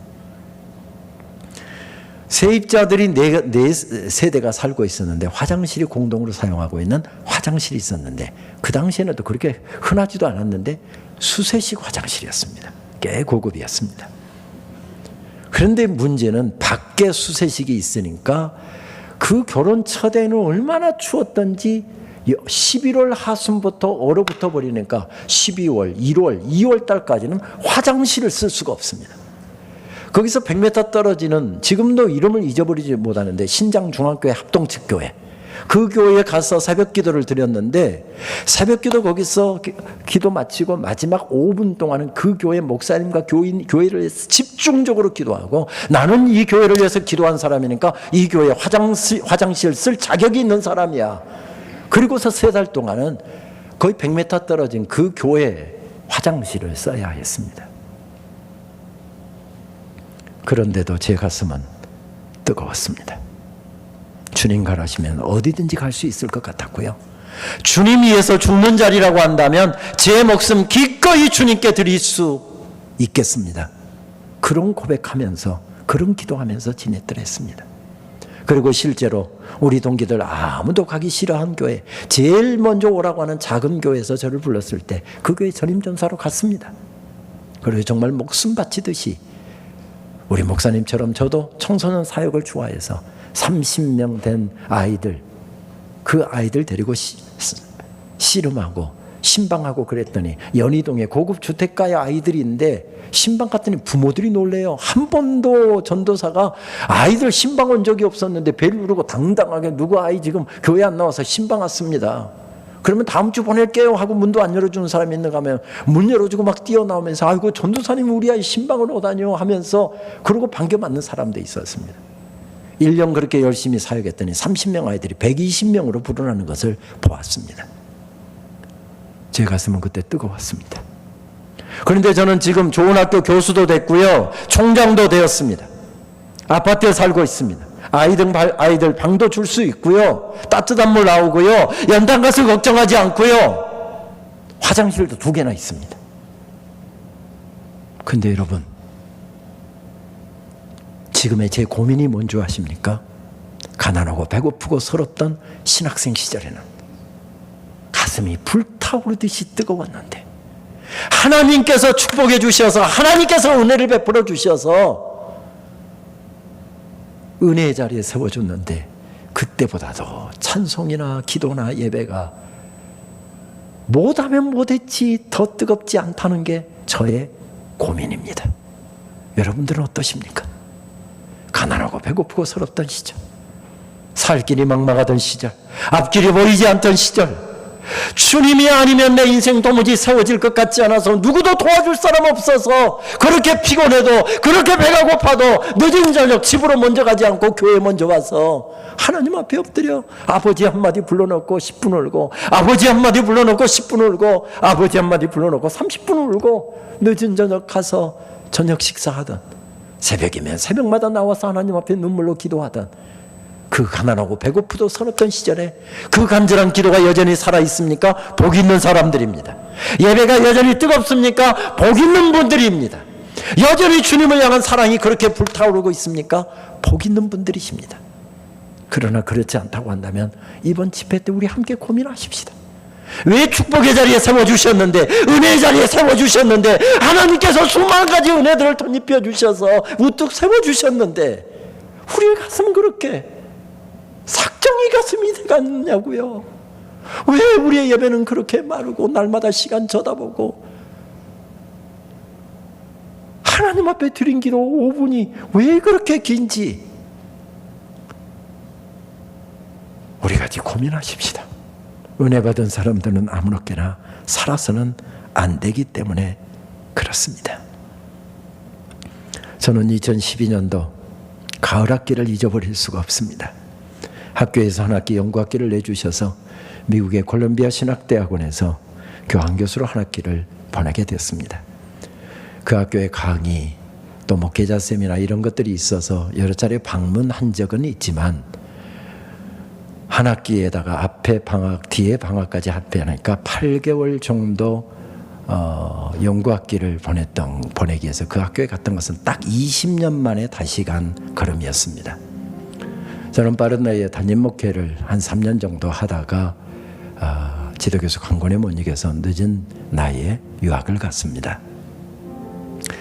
세입자들이 네 세대가 살고 있었는데 화장실이 공동으로 사용하고 있는 화장실이 있었는데 그 당시에는 또 그렇게 흔하지도 않았는데 수세식 화장실이었습니다. 꽤 고급이었습니다. 그런데 문제는 밖에 수세식이 있으니까 그 결혼 첫 해는 얼마나 추웠던지 11월 하순부터 얼어붙어 버리니까 12월, 1월, 2월 달까지는 화장실을 쓸 수가 없습니다. 거기서 100m 떨어지는 지금도 이름을 잊어버리지 못하는데 신장중앙교회 합동측교회 그 교회에 가서 새벽기도를 드렸는데 새벽기도 거기서 기도 마치고 마지막 5분 동안은 그 교회 목사님과 교회를 위해서 집중적으로 기도하고 나는 이 교회를 위해서 기도한 사람이니까 이 교회 화장실 쓸 자격이 있는 사람이야. 그리고서 3달 동안은 거의 100m 떨어진 그 교회 화장실을 써야 했습니다. 그런데도 제 가슴은 뜨거웠습니다. 주님 가라시면 어디든지 갈 수 있을 것 같았고요. 주님 위해서 죽는 자리라고 한다면 제 목숨 기꺼이 주님께 드릴 수 있겠습니다. 그런 고백하면서 그런 기도하면서 지냈더랬습니다. 그리고 실제로 우리 동기들 아무도 가기 싫어한 교회 제일 먼저 오라고 하는 작은 교회에서 저를 불렀을 때 그 교회 전임전사로 갔습니다. 그리고 정말 목숨 바치듯이 우리 목사님처럼 저도 청소년 사역을 좋아해서 30명 된 아이들 그 아이들 데리고 씨름하고 신방하고 그랬더니 연희동에 고급 주택가의 아이들인데 신방 갔더니 부모들이 놀래요. 한 번도 전도사가 아이들 신방 온 적이 없었는데 배를 누르고 당당하게 누구 아이 지금 교회 안 나와서 신방 왔습니다. 그러면 다음 주 보낼게요 하고 문도 안 열어주는 사람이 있는가 하면 문 열어주고 막 뛰어나오면서 아이고 전도사님 우리 아이 신방을 오다니요 하면서 그러고 반겨맞는 사람도 있었습니다. 1년 그렇게 열심히 사역했더니 30명 아이들이 120명으로 불어나는 것을 보았습니다. 제 가슴은 그때 뜨거웠습니다. 그런데 저는 지금 좋은 학교 교수도 됐고요. 총장도 되었습니다. 아파트에 살고 있습니다. 아이들 방도 줄 수 있고요. 따뜻한 물 나오고요. 연탄가스 걱정하지 않고요. 화장실도 2개나 있습니다. 근데 여러분 지금의 제 고민이 뭔지 아십니까? 가난하고 배고프고 서럽던 신학생 시절에는 가슴이 불타오르듯이 뜨거웠는데 하나님께서 축복해 주셔서, 하나님께서 은혜를 베풀어 주셔서 은혜의 자리에 세워줬는데, 그때보다도 찬송이나 기도나 예배가 못하면 못했지 더 뜨겁지 않다는 게 저의 고민입니다. 여러분들은 어떠십니까? 가난하고 배고프고 서럽던 시절, 살 길이 막막하던 시절, 앞길이 보이지 않던 시절, 주님이 아니면 내 인생 도무지 세워질 것 같지 않아서 누구도 도와줄 사람 없어서 그렇게 피곤해도, 그렇게 배가 고파도 늦은 저녁 집으로 먼저 가지 않고 교회에 먼저 와서 하나님 앞에 엎드려 아버지 한마디 불러놓고 10분 울고, 아버지 한마디 불러놓고 10분 울고, 아버지 한마디 불러놓고 30분 울고, 늦은 저녁 가서 저녁 식사하던, 새벽이면 새벽마다 나와서 하나님 앞에 눈물로 기도하던 그 가난하고 배고프도 서럽던 시절에 그 간절한 기도가 여전히 살아있습니까? 복 있는 사람들입니다. 예배가 여전히 뜨겁습니까? 복 있는 분들입니다. 여전히 주님을 향한 사랑이 그렇게 불타오르고 있습니까? 복 있는 분들이십니다. 그러나 그렇지 않다고 한다면 이번 집회 때 우리 함께 고민하십시다. 왜 축복의 자리에 세워주셨는데, 은혜의 자리에 세워주셨는데, 하나님께서 수만 가지 은혜들을 덧입혀 주셔서 우뚝 세워주셨는데 우리의 가슴은 그렇게 삭정이 가슴이 돼갔냐고요. 왜 우리의 예배는 그렇게 마르고 날마다 시간 쳐다보고 하나님 앞에 드린 기도 5분이 왜 그렇게 긴지 우리가 고민하십시다. 은혜 받은 사람들은 아무렇게나 살아서는 안 되기 때문에 그렇습니다. 저는 2012년도 가을 학기를 잊어버릴 수가 없습니다. 학교에서 한 학기 연구학기를 내주셔서 미국의 콜롬비아 신학대학원에서 교환교수로 한 학기를 보내게 됐습니다. 그 학교의 강의, 또 목회자 세미나 이런 것들이 있어서 여러 차례 방문한 적은 있지만 한 학기에다가 앞에 방학, 뒤에 방학까지 합해하니까 8개월 정도 연구학기를 보내기 위해서 그 학교에 갔던 것은 딱 20년 만에 다시 간 걸음이었습니다. 저는 빠른 나이에 담임 목회를 한 3년 정도 하다가 지도교수 강권에 못 이겨서 늦은 나이에 유학을 갔습니다.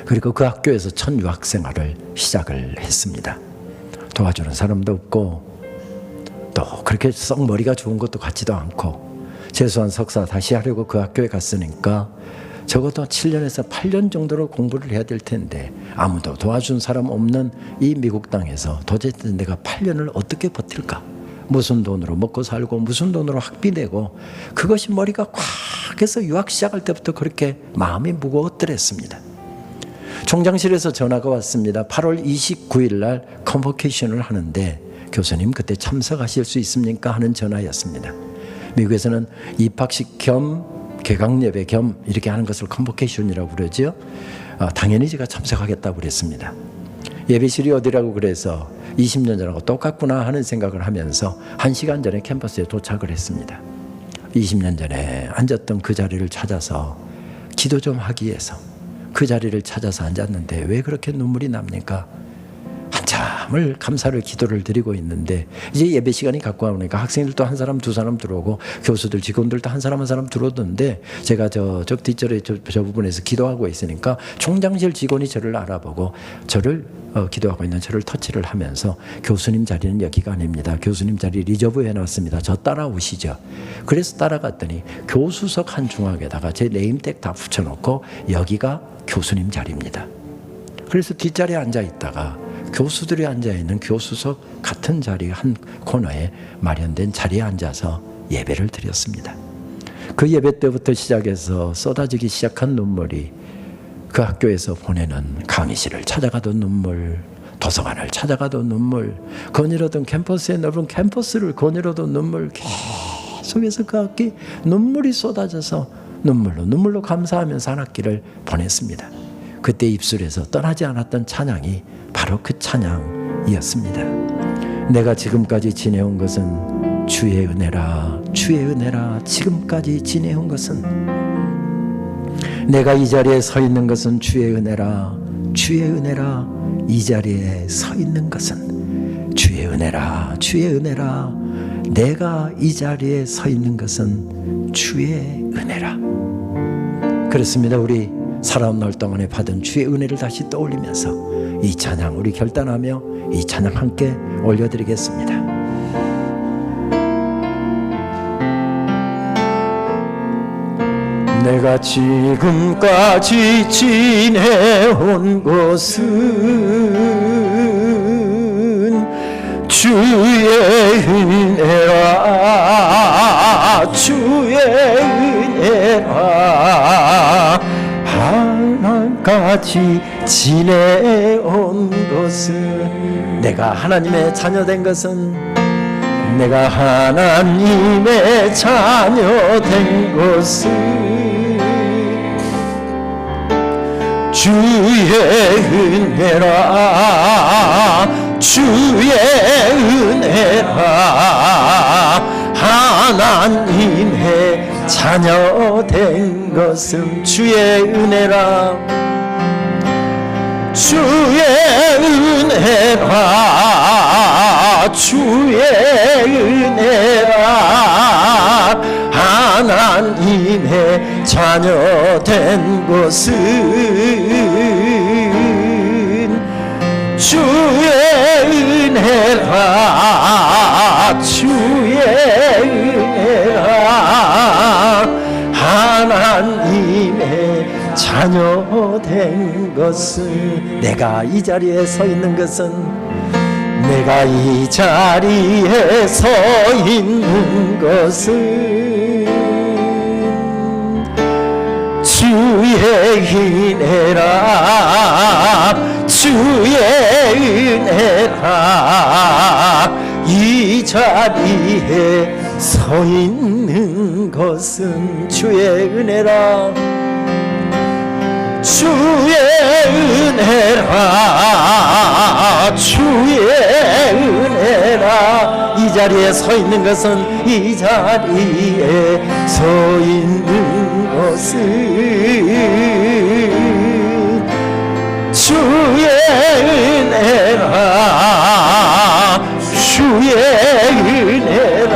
그리고 그 학교에서 첫 유학 생활을 시작을 했습니다. 도와주는 사람도 없고 또 그렇게 썩 머리가 좋은 것도 같지도 않고 최소한 석사 다시 하려고 그 학교에 갔으니까 적어도 7년에서 8년 정도로 공부를 해야 될 텐데 아무도 도와준 사람 없는 이 미국 땅에서 도대체 내가 8년을 어떻게 버틸까? 무슨 돈으로 먹고 살고 무슨 돈으로 학비 내고, 그것이 머리가 꽉 해서 유학 시작할 때부터 그렇게 마음이 무거웠더랬습니다. 총장실에서 전화가 왔습니다. 8월 29일 날 컨보케이션을 하는데 교수님 그때 참석하실 수 있습니까? 하는 전화였습니다. 미국에서는 입학식 겸 개강 예배 겸 이렇게 하는 것을 컨보케이션이라고 부르죠. 당연히 제가 참석하겠다고 그랬습니다. 예배실이 어디라고 그래서 20년 전하고 똑같구나 하는 생각을 하면서 1시간 전에 캠퍼스에 도착을 했습니다. 20년 전에 앉았던 그 자리를 찾아서 기도 좀 하기 위해서 그 자리를 찾아서 앉았는데 왜 그렇게 눈물이 납니까? 한참을 감사를 기도를 드리고 있는데 이제 예배 시간이 가까우니까 학생들도 한 사람 두 사람 들어오고 교수들 직원들도 한 사람 한 사람 들어오던데 제가 저 뒷절에 저 부분에서 기도하고 있으니까 총장실 직원이 저를 알아보고 저를 기도하고 있는 저를 터치를 하면서 교수님 자리는 여기가 아닙니다. 교수님 자리 리저브 해놨습니다. 저 따라오시죠. 그래서 따라갔더니 교수석 한 중앙에다가 제 네임택 다 붙여놓고 여기가 교수님 자리입니다. 그래서 뒷자리에 앉아 있다가 교수들이 앉아있는 교수석 같은 자리 한 코너에 마련된 자리에 앉아서 예배를 드렸습니다. 그 예배 때부터 시작해서 쏟아지기 시작한 눈물이 그 학교에서 보내는 강의실을 찾아가던 눈물, 도서관을 찾아가던 눈물, 거닐어던 캠퍼스의 넓은 캠퍼스를 거닐어던 눈물, 계속해서 그 학기 눈물이 쏟아져서 눈물로 감사하면서 한 학기를 보냈습니다. 그때 입술에서 떠나지 않았던 찬양이 바로 그 찬양이었습니다. 내가 지금까지 지내온 것은 주의 은혜라, 주의 은혜라. 지금까지 지내온 것은, 내가 이 자리에 서 있는 것은 주의 은혜라, 주의 은혜라. 이 자리에 서 있는 것은 주의 은혜라, 주의 은혜라. 내가 이 자리에 서 있는 것은 주의 은혜라. 그렇습니다. 우리 살아온 날 동안에 받은 주의 은혜를 다시 떠올리면서 이 찬양 우리 결단하며 이 찬양 함께 올려드리겠습니다. 내가 지금까지 지내온 것은 주의 은혜라, 주의 은혜라. 하나님까지 지내온 것은, 내가 하나님의 자녀된 것은, 내가 하나님의 자녀된 것은 주의 은혜라, 주의 은혜라. 하나님의 자녀된 것은 주의 은혜라, 주의 은혜라, 주의 은혜라. 하나님의 자녀된 것은 주의 은혜라, 주의 은혜라. 하나님의 자녀된 것은, 내가 이 자리에 서 있는 것은, 내가 이 자리에 서 있는 것은 주의 은혜라, 주의 은혜라. 이 자리에 서 있는 것은 주의 은혜라, 주의 은혜라, 주의 은혜라. 이 자리에 서 있는 것은, 이 자리에 서 있는 것은 주의 은혜라, 주의 은혜라.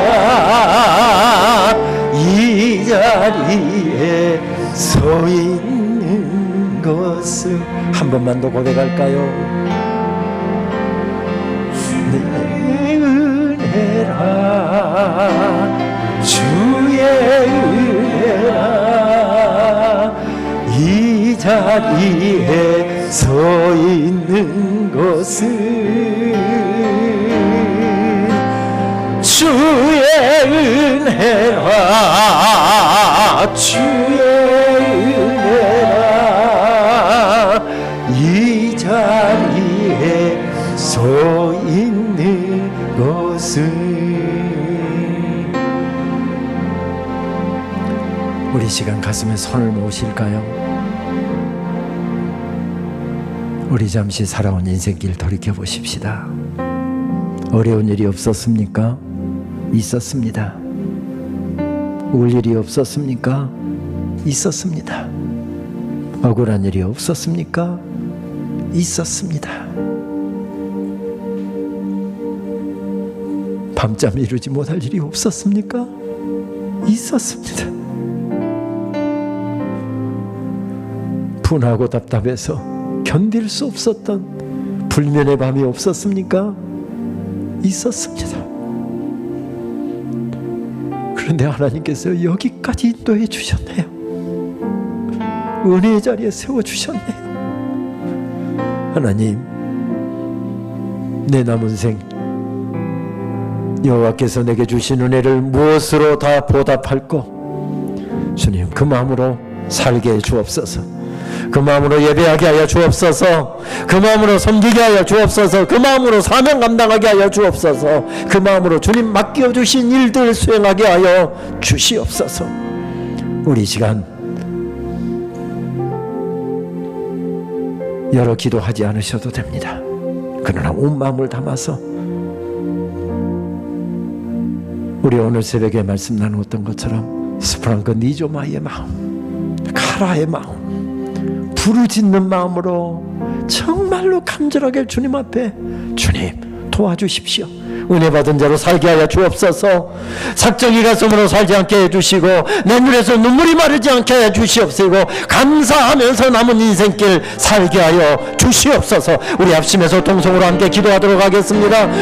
이 자리에 서 있는 것은, 한 번만 더 고백할까요? 내 은혜라, 주의 은혜라. 이 자리에 서 있는 것은 주의 은혜라, 주의 은혜라. 이 자리에 서 있는 것은. 우리 시간 가슴에 손을 모으실까요? 우리 잠시 살아온 인생길 돌이켜보십시다. 어려운 일이 없었습니까? 있었습니다. 울 일이 없었습니까? 있었습니다. 억울한 일이 없었습니까? 있었습니다. 밤잠 이루지 못할 일이 없었습니까? 있었습니다. 분하고 답답해서 견딜 수 없었던 불면의 밤이 없었습니까? 있었습니다. 그런데 하나님께서 여기까지 인도해 주셨네요. 은혜의 자리에 세워주셨네요. 하나님, 내 남은 생 여호와께서 내게 주신 은혜를 무엇으로 다 보답할꼬? 주님, 그 마음으로 살게 해 주옵소서. 그 마음으로 예배하게 하여 주옵소서. 그 마음으로 섬기게 하여 주옵소서. 그 마음으로 사명 감당하게 하여 주옵소서. 그 마음으로 주님 맡겨주신 일들 수행하게 하여 주시옵소서. 우리 시간 여러 기도하지 않으셔도 됩니다. 그러나 온 마음을 담아서 우리 오늘 새벽에 말씀 나누었던 것처럼 스프랑크 니조마의 마음, 카라의 마음, 부르짖는 마음으로 정말로 간절하게 주님 앞에 주님 도와주십시오. 은혜 받은 자로 살게 하여 주옵소서. sak정이 가슴으로 살지 않게 해주시고 내 눈에서 눈물이 마르지 않게 하여 주시옵시고 감사하면서 남은 인생길 살게 하여 주시옵소서. 우리 합심해서 동성으로 함께 기도하도록 하겠습니다.